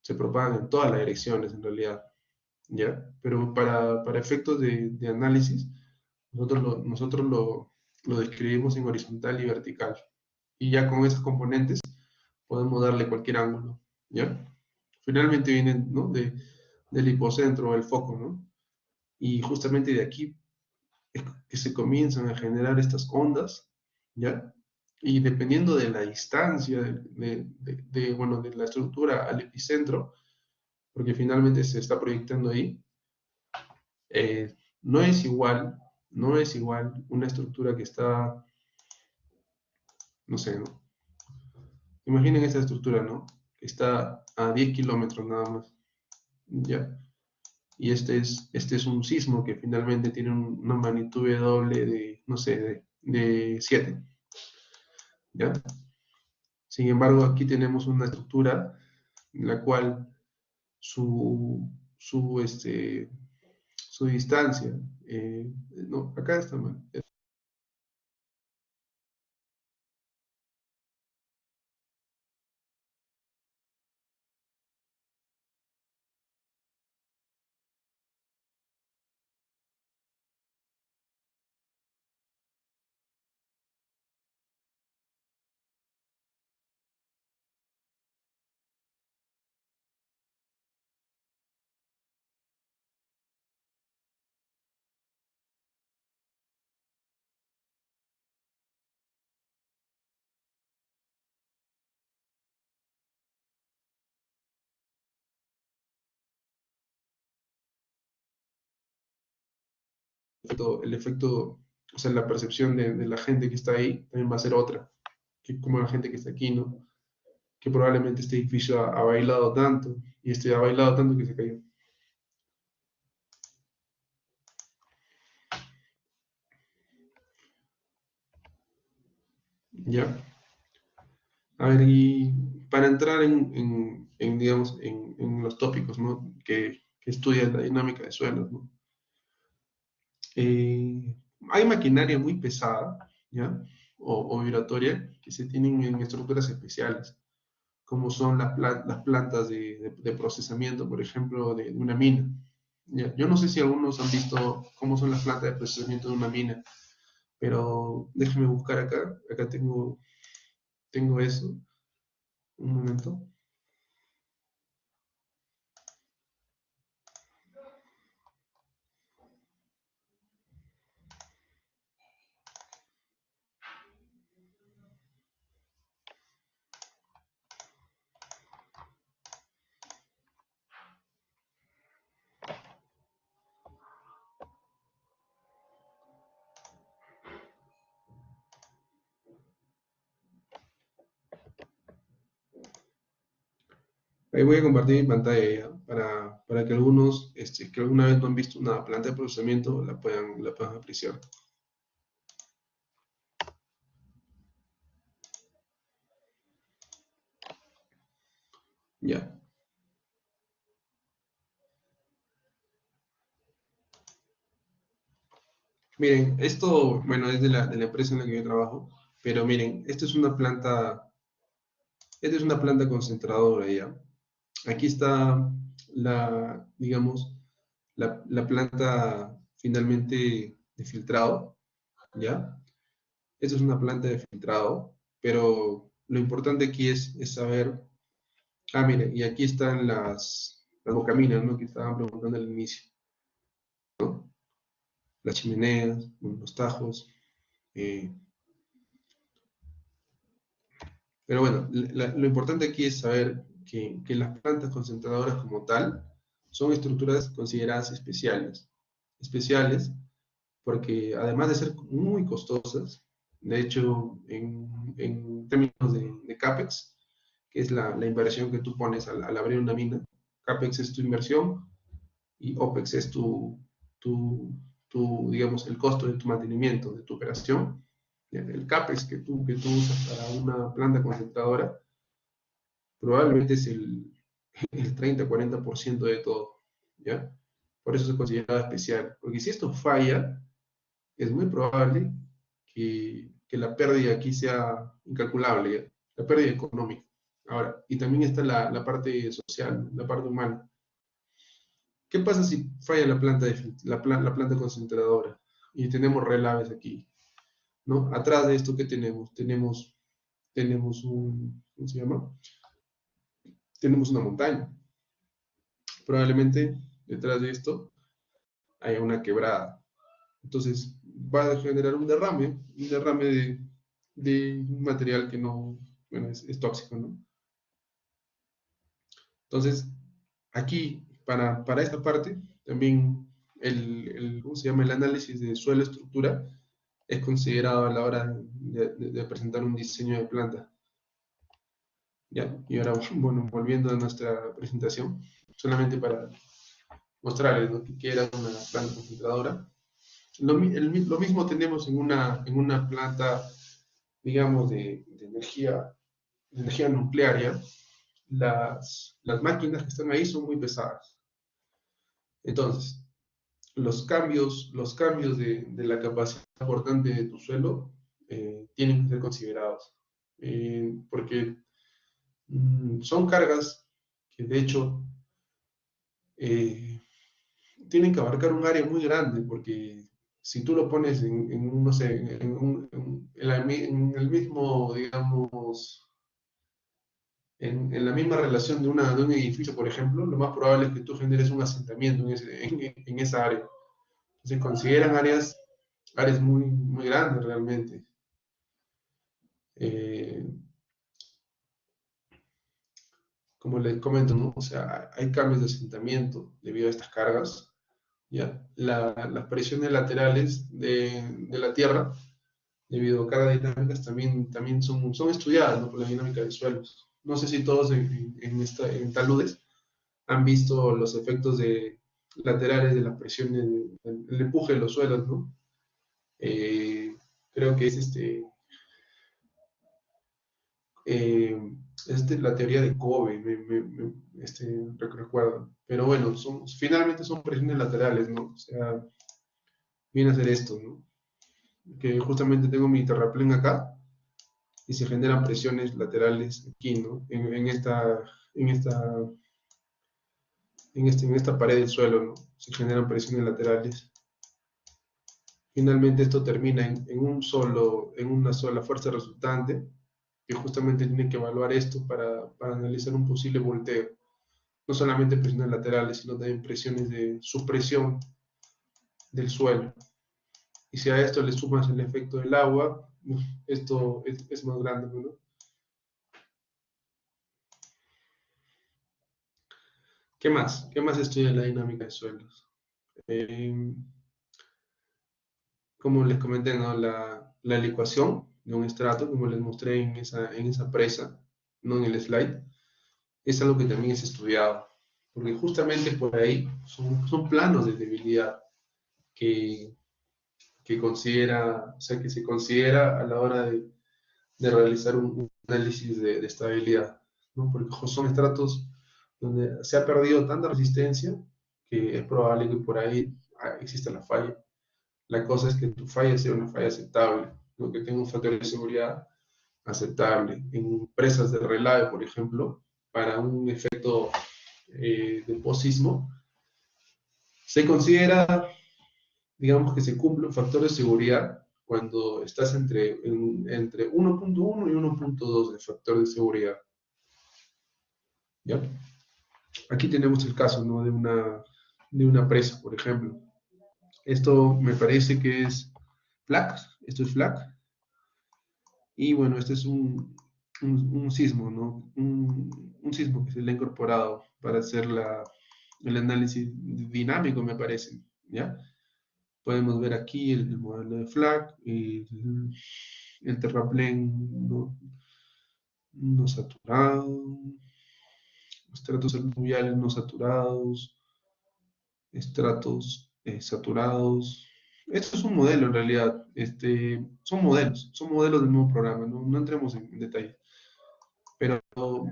se propagan en todas las direcciones en realidad, ¿ya? Pero para efectos de análisis, nosotros lo describimos en horizontal y vertical. Y ya con esos componentes podemos darle cualquier ángulo, ¿ya? Finalmente vienen, ¿no? Del hipocentro, el foco, ¿no? Y justamente de aquí es que se comienzan a generar estas ondas, ¿ya? Y dependiendo de la distancia bueno, de la estructura al epicentro, porque finalmente se está proyectando ahí, no es igual, no es igual una estructura que está, no sé, ¿no? Imaginen esta estructura, ¿no? Que está a 10 kilómetros nada más, ¿ya? Y este es un sismo que finalmente tiene una magnitud doble de, no sé, de 7, ¿ya? Sin embargo, aquí tenemos una estructura en la cual su, su, este, su distancia, no, acá está mal, el efecto, o sea, la percepción de la gente que está ahí también va a ser otra, que como la gente que está aquí, ¿no? Que probablemente este edificio ha bailado tanto, y este ha bailado tanto que se cayó. ¿Ya? A ver, y para entrar digamos, en los tópicos, ¿no? Que estudian la dinámica de suelos, ¿no? Eh, Hay maquinaria muy pesada, ¿ya? O vibratoria que se tienen en estructuras especiales, como son las plantas de procesamiento, por ejemplo, de una mina. ¿Ya? Yo no sé si algunos han visto cómo son las plantas de procesamiento de una mina, pero déjenme buscar acá. Acá tengo eso. Un momento. Ahí voy a compartir mi pantalla ya, para que algunos que alguna vez no han visto una planta de procesamiento la puedan apreciar. Ya. Miren, esto, bueno, es de la empresa en la que yo trabajo, pero miren, esta es una planta concentradora ya. Aquí está digamos, la planta finalmente de filtrado, ¿ya? Esta es una planta de filtrado, pero lo importante aquí es saber, miren, y aquí están las bocaminas, ¿no? Que estaban preguntando al inicio, ¿no? Las chimeneas, bueno, los tajos, eh, pero bueno, lo importante aquí es saber que las plantas concentradoras como tal son estructuras consideradas especiales. Especiales porque además de ser muy costosas, de hecho, en términos de CAPEX, que es la inversión que tú pones al abrir una mina, CAPEX es tu inversión y OPEX es digamos, el costo de tu mantenimiento, de tu operación. El CAPEX que tú usas para una planta concentradora probablemente es el 30-40% de todo, ¿ya? Por eso se considera especial, porque si esto falla, es muy probable que la pérdida aquí sea incalculable, ¿ya? La pérdida económica. Ahora, y también está la parte social, la parte humana. ¿Qué pasa si falla la planta concentradora y tenemos relaves aquí, ¿no? Atrás de esto, ¿qué tenemos? Tenemos ¿cómo se llama? Tenemos una montaña. Probablemente detrás de esto haya una quebrada. Entonces va a generar un derrame de un material que no, bueno, es tóxico, ¿no? Entonces, aquí, para esta parte, también ¿cómo se llama? El análisis de suelo-estructura es considerado a la hora de presentar un diseño de planta. ¿Ya? Y ahora, bueno, volviendo a nuestra presentación, solamente para mostrarles, ¿no? Que era una planta concentradora. Lo mismo tenemos en una planta, digamos, de energía nuclear, ¿ya? Las máquinas que están ahí son muy pesadas. Entonces, los cambios de la capacidad portante de tu suelo tienen que ser considerados, porque son cargas que de hecho eh, tienen que abarcar un área muy grande, porque si tú lo pones no sé, en el mismo, digamos, en la misma relación de un edificio, por ejemplo, lo más probable es que tú generes un asentamiento en esa área. Se consideran áreas muy, muy grandes realmente. Eh, Como les comento, ¿no? O sea, hay cambios de asentamiento debido a estas cargas. ¿ya? Las presiones laterales de la Tierra, debido a cargas dinámicas, también son estudiadas, ¿no? Por la dinámica de suelos. No sé si todos en taludes han visto los efectos laterales de las presiones, el empuje de los suelos, ¿no? Eh, creo que eh, la teoría de Kobe, recuerdo. Pero bueno, finalmente son presiones laterales, ¿no? O sea, viene a ser esto, ¿no? Que justamente tengo mi terraplén acá y se generan presiones laterales aquí, ¿no? En esta pared del suelo, ¿no? Se generan presiones laterales. Finalmente esto termina en una sola fuerza resultante, que justamente tiene que evaluar esto para analizar un posible volteo. No solamente presiones laterales, sino también presiones de supresión del suelo. Y si a esto le sumas el efecto del agua, esto es más grande, ¿no? ¿Qué más? ¿Qué más estudia la dinámica de suelos? Eh, como les comenté, ¿no? La licuación de un estrato, como les mostré en esa presa, no en el slide, es algo que también es estudiado, porque justamente por ahí son planos de debilidad que, que se considera a la hora de realizar un análisis de estabilidad, ¿no? Porque son estratos donde se ha perdido tanta resistencia que es probable que por ahí exista la falla. La cosa es que tu falla sea una falla aceptable, ¿no? Que tenga un factor de seguridad aceptable. En presas de relave, por ejemplo, para un efecto de posismo, se considera, digamos que se cumple un factor de seguridad cuando estás entre 1.1 y 1.2 de factor de seguridad. ¿Ya? Aquí tenemos el caso, ¿no? de una presa, por ejemplo. Esto me parece que es FLAC, esto es FLAC, y bueno, este es un sismo, ¿no? Un sismo que se le ha incorporado para hacer el análisis dinámico, me parece, ¿ya? Podemos ver aquí el modelo de FLAC, el terraplén no saturado, estratos aluviales no saturados, estratos saturados. Esto es un modelo en realidad, son modelos del nuevo programa, no entremos en detalle, pero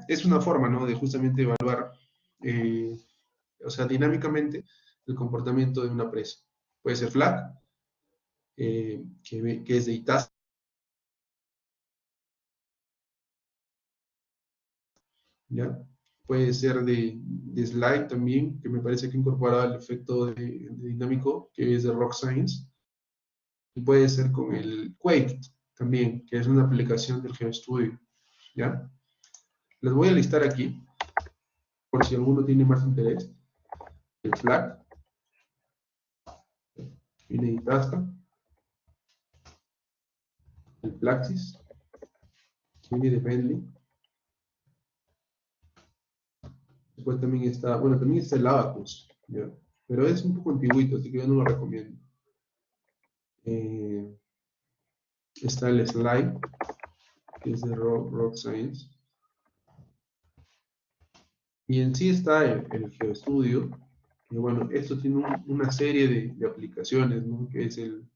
es una forma, ¿no? De justamente evaluar, eh, o sea, dinámicamente el comportamiento de una presa. Puede ser FLAC, que es de ITAS, ¿ya? Puede ser de Slide también, que me parece que incorpora el efecto de dinámico, que es de Rock Science. Y puede ser con el Quake también, que es una aplicación del GeoStudio, ¿ya? Les voy a listar aquí, por si alguno tiene más interés. El FLAC, viene de Itasca, el Plaxis, viene de Bentley. Después también está, bueno, también está el Abacus, ¿ya? Pero es un poco antiguito, así que yo no lo recomiendo. Eh, Está el Slide, que es de Rock Science. Y en sí está el GeoStudio, que bueno, esto tiene una serie de aplicaciones, ¿no? Que es el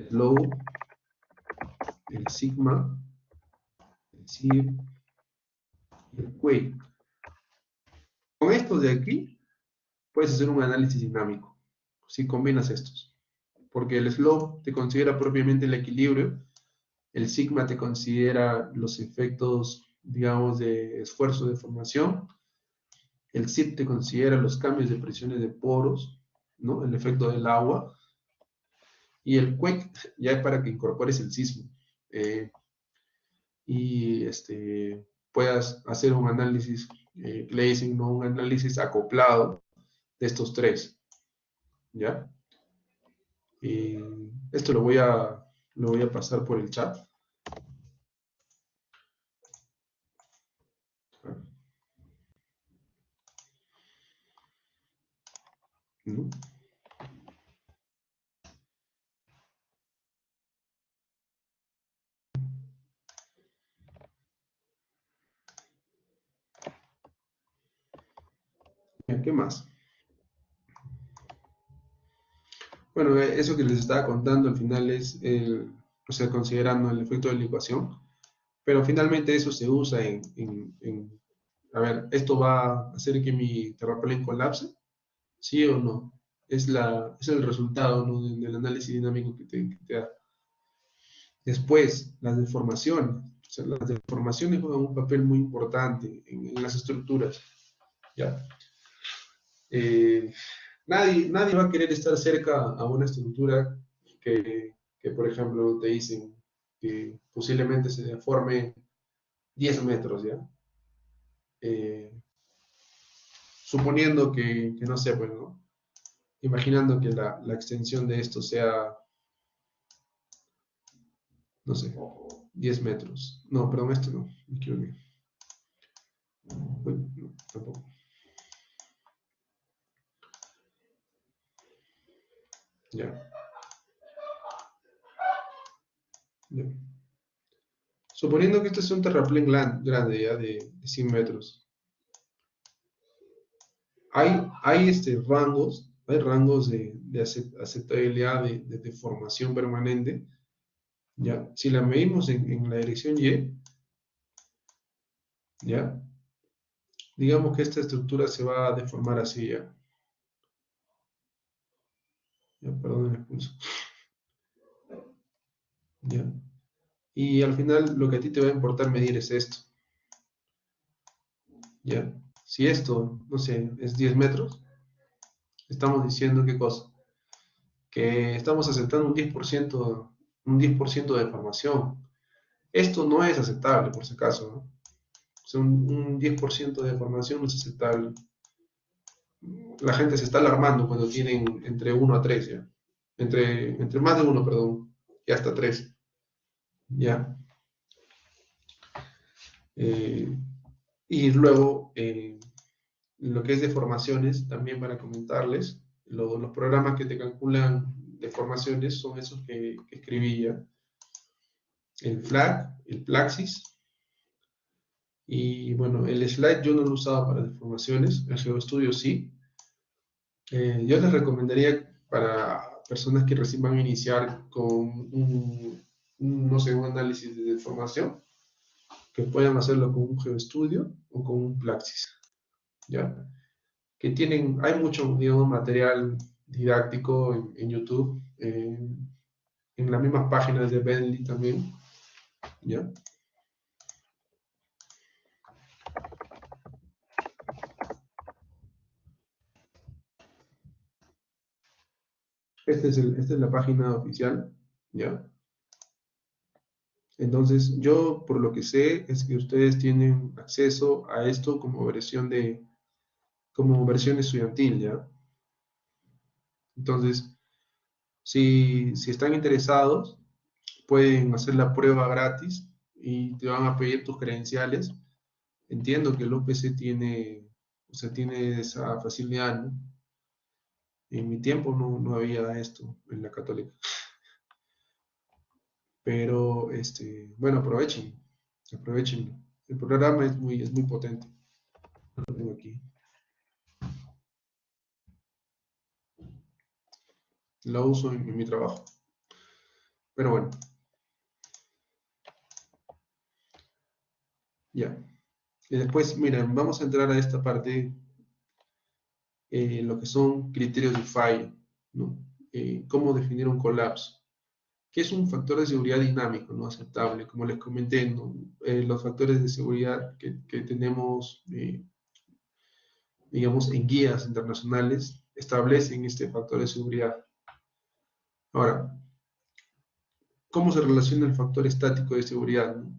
Flow, el Sigma, el SIB y el Quake. Con estos de aquí, puedes hacer un análisis dinámico, si combinas estos. Porque el Slope te considera propiamente el equilibrio, el Sigma te considera los efectos, digamos, de esfuerzo de formación, el SIB te considera los cambios de presiones de poros, ¿no? El efecto del agua, y el Quake ya es para que incorpores el sismo y puedas hacer un análisis, le dicen, ¿no? Un análisis acoplado de estos tres, ¿ya? Esto lo voy a pasar por el chat. ¿No? ¿qué más? Bueno, eso que les estaba contando al final es, o sea, considerando el efecto de la ecuación, pero finalmente eso se usa a ver, ¿esto va a hacer que mi terraplén colapse? ¿Sí o no? Es el resultado, ¿no? del análisis dinámico que te da. Después, las deformaciones. O sea, las deformaciones juegan un papel muy importante en las estructuras. ¿Ya? Nadie va a querer estar cerca a una estructura que, por ejemplo, te dicen que posiblemente se deforme 10 metros, ¿ya? Eh, suponiendo que no sé, pues, ¿no? Imaginando que la extensión de esto sea, no sé, 10 metros. No, perdón, esto no, me equivoqué. Uy, no, tampoco. Ya. Ya. Suponiendo que este es un terraplén grande, ya, de 100 metros. Hay rangos de aceptabilidad de deformación permanente. ¿Ya? Si la medimos en la dirección Y, ¿ya? Digamos que esta estructura se va a deformar así, ¿ya? Ya, perdón el pulso. ¿Ya? Y al final lo que a ti te va a importar medir es esto. ¿Ya? Si esto, no sé, es 10 metros, estamos diciendo qué cosa, que estamos aceptando un 10% de deformación. Esto no es aceptable, por si acaso, ¿no? O sea, un 10% de deformación no es aceptable. La gente se está alarmando cuando tienen entre 1 a 3, ¿ya? Entre más de 1, perdón, y hasta 3, ¿ya? Y luego, lo que es deformaciones, también para comentarles, los programas que te calculan deformaciones son esos que escribí ya. El FLAC, el Plaxis, y bueno, el Slide yo no lo he usado para deformaciones, el GeoStudio sí. Yo les recomendaría para personas que recién van a iniciar con no sé, un análisis de deformación, que puedan hacerlo con un GeoStudio o con un Plaxis, ¿ya? Que hay mucho, digamos, material didáctico en YouTube, en las mismas páginas de Bentley también, ¿ya? Esta es la página oficial, ¿ya? Entonces, yo por lo que sé es que ustedes tienen acceso a esto como versión estudiantil, ¿ya? Entonces, si están interesados, pueden hacer la prueba gratis y te van a pedir tus credenciales. Entiendo que el UPC tiene, o sea, tiene esa facilidad, ¿no? En mi tiempo no había esto en la Católica. Pero, bueno, aprovechen. El programa es muy potente. Lo tengo aquí. Lo uso en mi trabajo. Pero bueno, ya. Y después, miren, vamos a entrar a esta parte, lo que son criterios de falla, ¿no? Cómo definir un colapso. ¿Qué es un factor de seguridad dinámico, no aceptable? Como les comenté, ¿no? Los factores de seguridad que tenemos, digamos, en guías internacionales, establecen este factor de seguridad. Ahora, ¿cómo se relaciona el factor estático de seguridad, ¿no?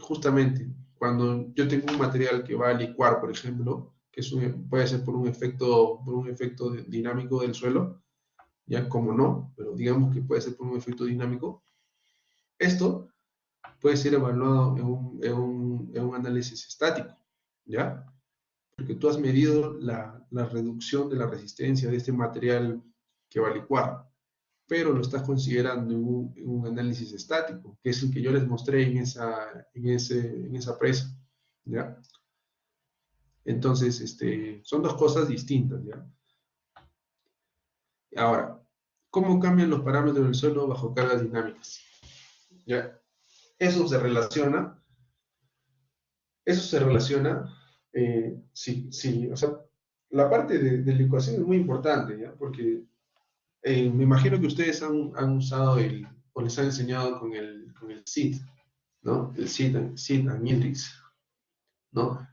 Justamente, cuando yo tengo un material que va a licuar, por ejemplo, que puede ser por un efecto dinámico del suelo, ya como no, pero digamos que puede ser por un efecto dinámico, esto puede ser evaluado en un análisis estático, ¿ya? Porque tú has medido la reducción de la resistencia de este material que va a licuar, pero lo estás considerando en un análisis estático, que es el que yo les mostré en esa presa, ¿ya? Entonces, son dos cosas distintas, ¿ya? Ahora, ¿cómo cambian los parámetros del suelo bajo cargas dinámicas? ¿Ya? Eso se relaciona, sí, o sea, la parte de la ecuación es muy importante, ¿ya? Porque me imagino que ustedes han usado o les han enseñado con el SIT, ¿no? El SIT and index, ¿no?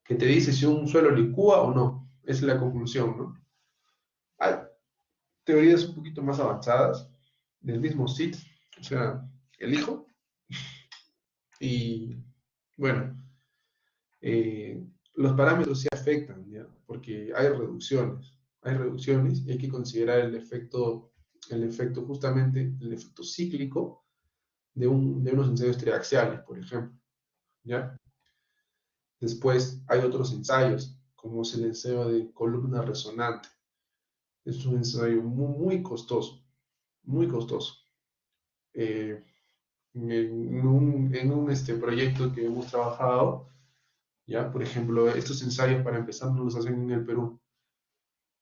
Que te dice si un suelo licúa o no. Esa es la conclusión, ¿no? Hay teorías un poquito más avanzadas del mismo SIT, o sea, el hijo, y bueno, los parámetros sí afectan, ¿ya? Porque hay reducciones y hay que considerar justamente, el efecto cíclico de unos ensayos triaxiales, por ejemplo, ¿ya? Después hay otros ensayos, como es el ensayo de columna resonante. Es un ensayo muy, muy costoso. Eh, en un proyecto que hemos trabajado, ¿ya? Por ejemplo, estos ensayos para empezar no los hacen en el Perú.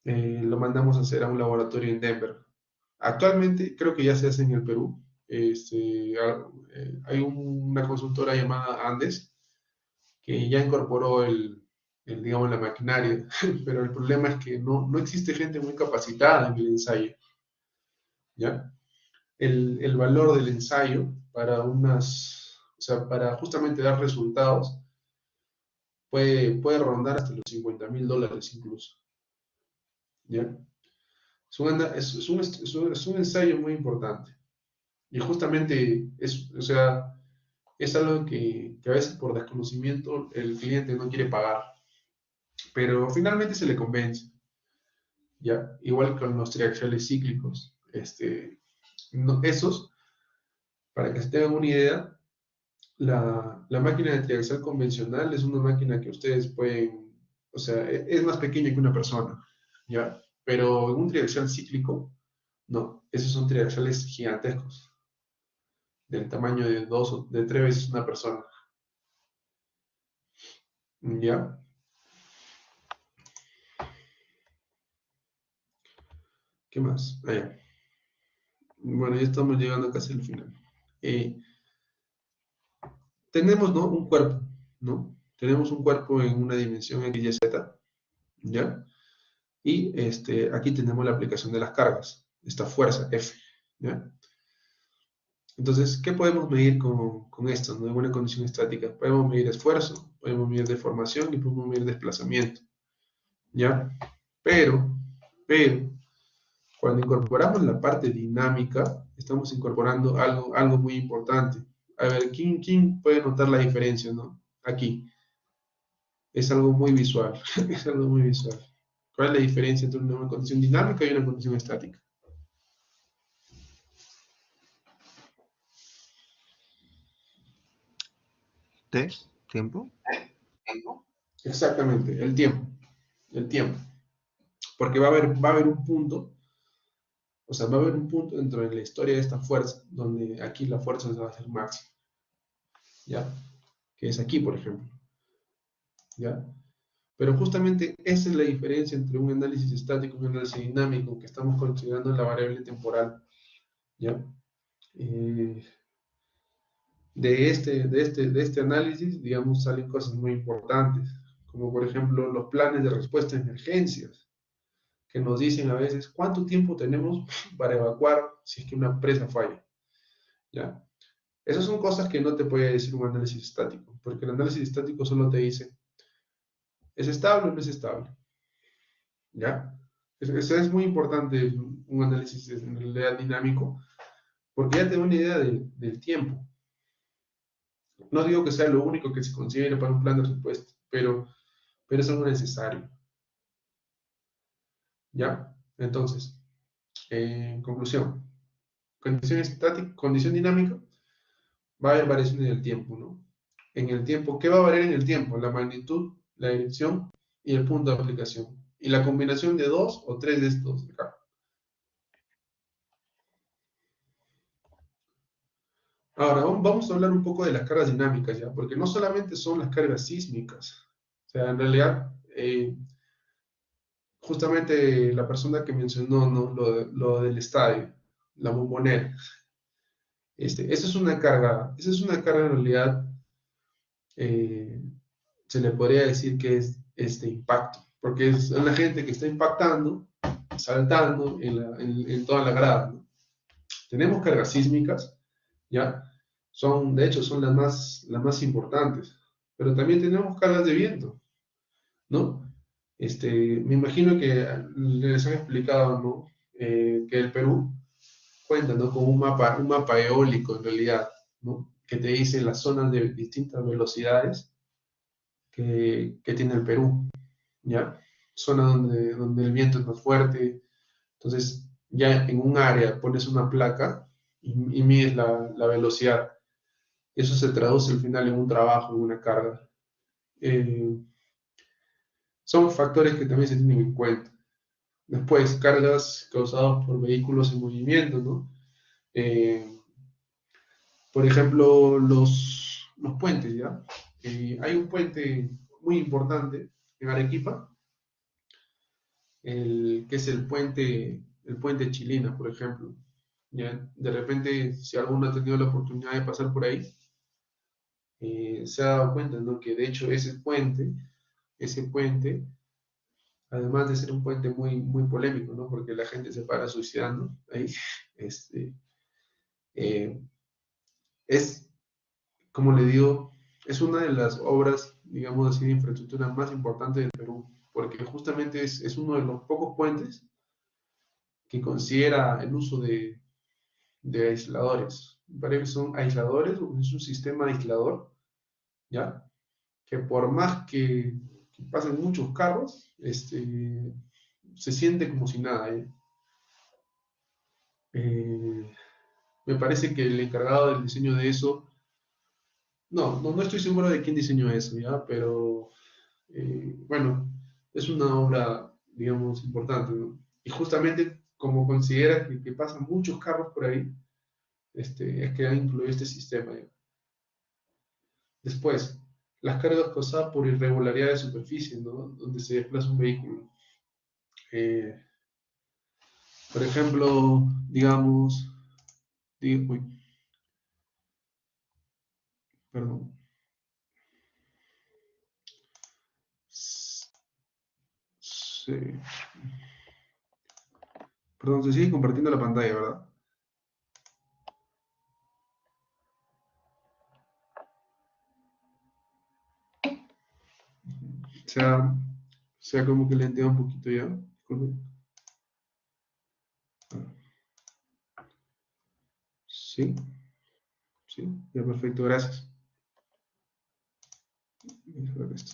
Lo mandamos a hacer a un laboratorio en Denver. Actualmente creo que ya se hace en el Perú. Hay una consultora llamada Andes que ya incorporó digamos, la maquinaria, pero el problema es que no existe gente muy capacitada en el ensayo, ¿ya? El valor del ensayo o sea, para justamente dar resultados, puede rondar hasta los $50,000 incluso, ¿ya? Es un ensayo muy importante. Y justamente o sea, es algo que a veces por desconocimiento el cliente no quiere pagar, pero finalmente se le convence, ¿ya? Igual con los triaxiales cíclicos. Esos, para que se tengan una idea, la máquina de triaxial convencional es una máquina que ustedes pueden, o sea, es más pequeña que una persona, ¿ya? Pero en un triaxial cíclico, no, esos son triaxiales gigantescos, del tamaño de 3 veces una persona, ¿ya? ¿Qué más? Ah, ya. Bueno, ya estamos llegando casi al final. Eh, tenemos, ¿no? Un cuerpo, ¿no? Tenemos un cuerpo en una dimensión X, Y, Z, ¿ya? Y aquí tenemos la aplicación de las cargas, esta fuerza F, ¿ya? Entonces, ¿qué podemos medir con esto, ¿no? En una condición estática? Podemos medir esfuerzo, podemos medir deformación y podemos medir desplazamiento, ¿ya? Pero, cuando incorporamos la parte dinámica, estamos incorporando algo muy importante. A ver, ¿quién puede notar la diferencia, no? Aquí. Es algo muy visual, es algo muy visual. ¿Cuál es la diferencia entre una condición dinámica y una condición estática? ¿T? ¿Tiempo? Exactamente, el tiempo. El tiempo. Porque va a haber un punto, o sea, va a haber un punto dentro de la historia de esta fuerza, donde aquí la fuerza se va a hacer máxima, ¿ya? Que es aquí, por ejemplo, ¿ya? Pero justamente esa es la diferencia entre un análisis estático y un análisis dinámico, que estamos considerando la variable temporal, ¿ya? De este análisis, digamos, salen cosas muy importantes, como por ejemplo los planes de respuesta a emergencias, que nos dicen a veces cuánto tiempo tenemos para evacuar si es que una presa falla, ¿ya? Esas son cosas que no te puede decir un análisis estático, porque el análisis estático solo te dice, ¿es estable o no es estable? ¿Ya? Eso es muy importante, un análisis en realidad dinámico, porque ya te da una idea del tiempo. No digo que sea lo único que se considere para un plan de respuesta, pero es algo necesario. ¿Ya? Entonces, en conclusión, condición estática, condición dinámica, va a haber variaciones en el tiempo, ¿no? En el tiempo, ¿qué va a variar en el tiempo? La magnitud, la dirección y el punto de aplicación. Y la combinación de 2 o 3 de estos acá. Ahora, vamos a hablar un poco de las cargas dinámicas, ¿ya? Porque no solamente son las cargas sísmicas, sea, en realidad, justamente la persona que mencionó, ¿no? Lo del estadio, la bombonera, esa es una carga en realidad, eh, se le podría decir que es este impacto, porque es la gente que está impactando, saltando en toda la grada, ¿no? Tenemos cargas sísmicas, ¿ya? De hecho, son las más importantes, pero también tenemos cargas de viento, ¿no? Me imagino que les han explicado, ¿no? Que el Perú cuenta, ¿no? Con un mapa eólico en realidad, ¿no? Que te dice las zonas de distintas velocidades que tiene el Perú, ¿ya? Zona donde el viento es más fuerte. Entonces, ya en un área pones una placa y mides la velocidad. Eso se traduce al final en un trabajo, en una carga. Eh, Son factores que también se tienen en cuenta. Después, cargas causadas por vehículos en movimiento, ¿no? Eh, por ejemplo, los puentes, ¿ya? Hay un puente muy importante en Arequipa, que es el puente Chilena, por ejemplo. ¿Ya? De repente, si alguno ha tenido la oportunidad de pasar por ahí, se ha dado cuenta, ¿no? Que de hecho ese puente, además de ser un puente muy, muy polémico, ¿no? Porque la gente se para suicidando ahí, este, eh, es, como le digo, es una de las obras, digamos así, de infraestructura más importantes del Perú, porque justamente es uno de los pocos puentes que considera el uso de aisladores. Me parece que son aisladores, o es un sistema aislador, ¿ya? Que por más que pasen muchos carros, se siente como si nada, ¿eh? Eh, Me parece que el encargado del diseño de eso, no estoy seguro de quién diseñó eso, ¿ya? Pero, bueno, es una obra, digamos, importante, ¿no? Y justamente como considera que pasan muchos carros por ahí, es que ha incluido este sistema, ¿ya? Después, las cargas causadas por irregularidad de superficie, ¿no? Donde se desplaza un vehículo. Eh, por ejemplo, digamos, uy, perdón. Sí. Perdón, se sigue compartiendo la pantalla, ¿verdad? Se ha como que lenteado un poquito ya. Disculpe. Sí, sí, ya perfecto, gracias. Mejorar esto.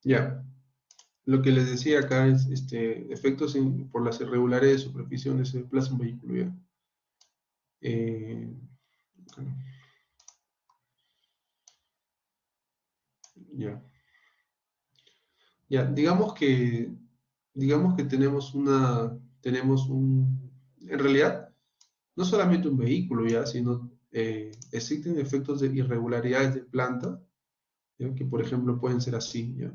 Ya, lo que les decía acá es efectos por las irregularidades de superficie donde se desplaza un vehículo, ya. Ok, ya. Ya, digamos que en realidad, no solamente un vehículo ya, sino existen efectos de irregularidades de planta, ¿ya? Que por ejemplo pueden ser así, ya.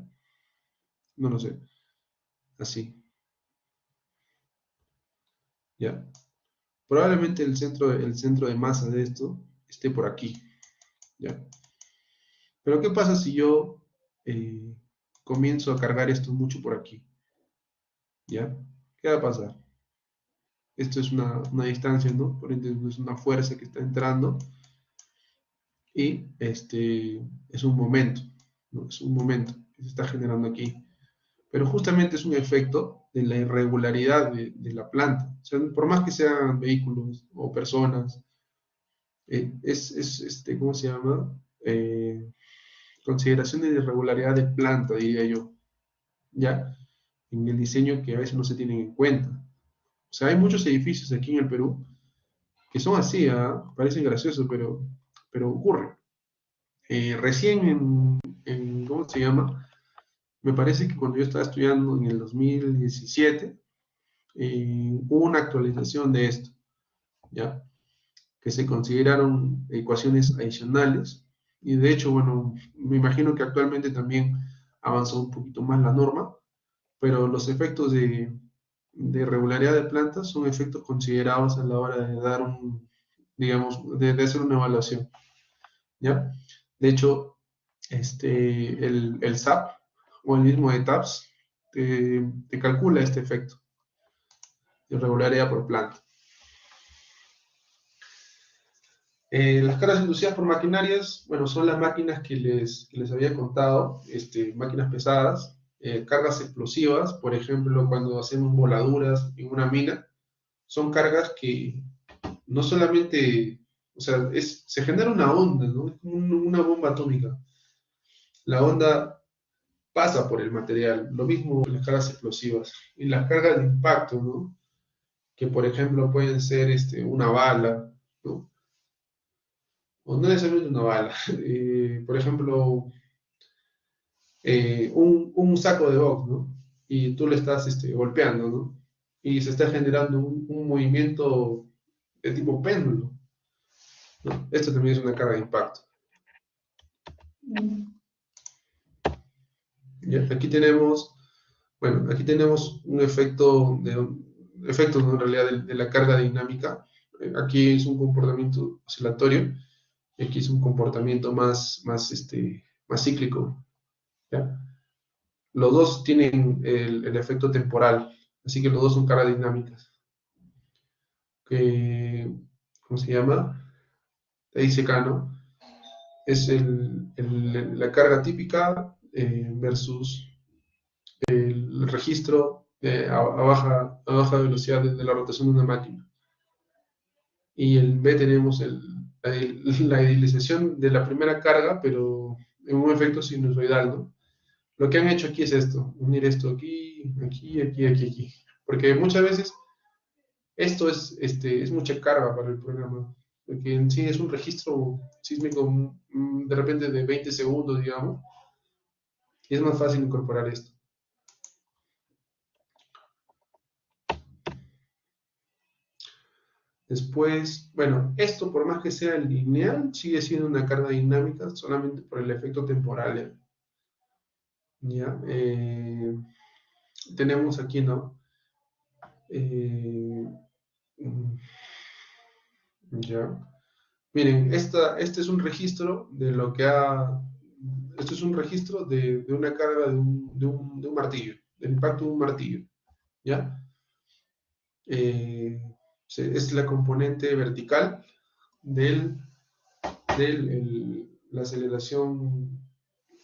No lo sé, así, ya. Probablemente el centro de masa de esto esté por aquí, ya. Pero ¿qué pasa si yo eh, comienzo a cargar esto mucho por aquí, ya? ¿Qué va a pasar? Esto es una distancia, ¿no? Por ende, es una fuerza que está entrando y es un momento, ¿no? Es un momento que se está generando aquí. Pero justamente es un efecto de la irregularidad de la planta. O sea, por más que sean vehículos o personas, ¿cómo se llama? Consideraciones de irregularidad de planta, diría yo, ¿ya? En el diseño que a veces no se tienen en cuenta. O sea, hay muchos edificios aquí en el Perú que son así, ¿ah? Parecen graciosos, pero ocurre. Recién ¿cómo se llama? Me parece que cuando yo estaba estudiando en el 2017, hubo una actualización de esto, ¿ya? Que se consideraron ecuaciones adicionales, Y de hecho, bueno, me imagino que actualmente también avanzó un poquito más la norma, pero los efectos de regularidad de plantas son efectos considerados a la hora de dar un, digamos, de hacer una evaluación, ¿ya? De hecho, el SAP o el mismo ETAPS te calcula este efecto de regularidad por planta. Las cargas inducidas por maquinarias, bueno, son las máquinas que les había contado, máquinas pesadas, cargas explosivas, por ejemplo, cuando hacemos voladuras en una mina, son cargas que no solamente, o sea, se genera una onda, ¿no? Es como una bomba atómica. La onda pasa por el material, lo mismo las cargas explosivas. Y las cargas de impacto, ¿no? Que por ejemplo pueden ser una bala, ¿no? O no necesariamente una bala. Por ejemplo, un saco de box, ¿no? Y tú le estás golpeando, ¿no? Y se está generando un movimiento de tipo péndulo, ¿no? Esto también es una carga de impacto. Ya, aquí tenemos, bueno, aquí tenemos un efecto, efectos, ¿no? En realidad de la carga dinámica. Aquí es un comportamiento oscilatorio, y aquí es un comportamiento más cíclico, ¿ya? Los dos tienen el efecto temporal, así que los dos son cargas dinámicas. ¿Cómo se llama? Ahí se ¿no? Es la carga típica versus el registro a baja velocidad de la rotación de una máquina. Y el B tenemos la idealización de la primera carga, pero en un efecto sinusoidal, ¿no? Lo que han hecho aquí es esto, unir esto aquí, aquí, aquí, aquí, aquí. Porque muchas veces esto es mucha carga para el programa, porque en sí es un registro sísmico de repente de 20 segundos, digamos, y es más fácil incorporar esto. Después, bueno, esto por más que sea lineal, sigue siendo una carga dinámica solamente por el efecto temporal. ¿Ya? Tenemos aquí, ¿no? Ya. Miren, este es un registro de lo que ha... Este es un registro de una carga de un martillo, del impacto de un martillo, ¿ya? Es la componente vertical de la aceleración,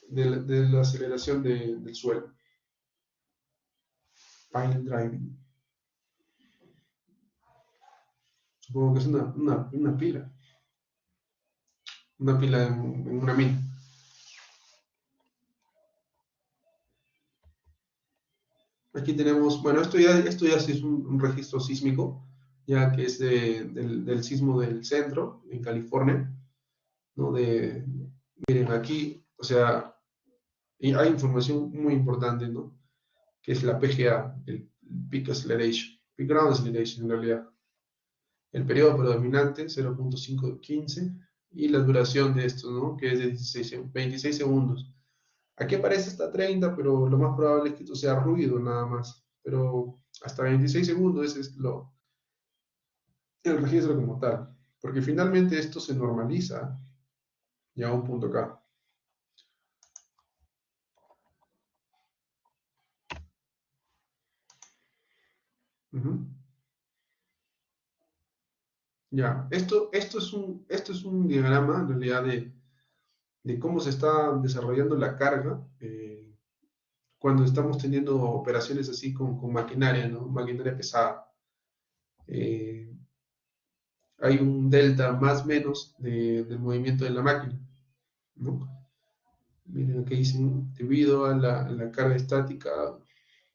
de la aceleración del suelo. Pile driving. Supongo que es una pila. Una pila en una mina. Aquí tenemos, bueno, esto ya sí es un registro sísmico, ya que es del sismo del centro, en California, ¿no? Miren, aquí, o sea, hay información muy importante, ¿no? Que es la PGA, el Peak Acceleration, Peak Ground Acceleration en realidad. El periodo predominante, 0.515, y la duración de esto, ¿no? Que es de 26 segundos. Aquí aparece hasta 30, pero lo más probable es que esto sea ruido nada más. Pero hasta 26 segundos ese es el registro como tal. Porque finalmente esto se normaliza ya a un punto acá. Ya, esto es un diagrama en realidad de cómo se está desarrollando la carga cuando estamos teniendo operaciones así con maquinaria, ¿no? Maquinaria pesada. Hay un delta más menos del movimiento de la máquina, ¿no? Miren aquí dicen, debido a la carga estática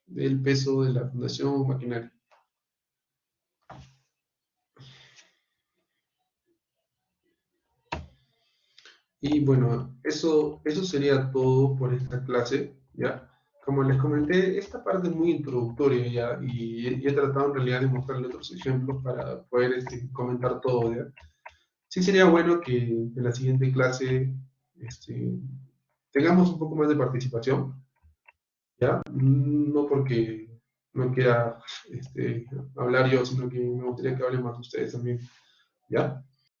del peso de la fundación maquinaria. Y bueno, eso sería todo por esta clase, ¿ya? Como les comenté, esta parte es muy introductoria ya, y he tratado en realidad de mostrarle otros ejemplos para poder comentar todo, ¿ya? Sí sería bueno que en la siguiente clase tengamos un poco más de participación, ¿ya? No porque no quiera hablar yo, sino que me gustaría que hablen más ustedes también, ¿ya?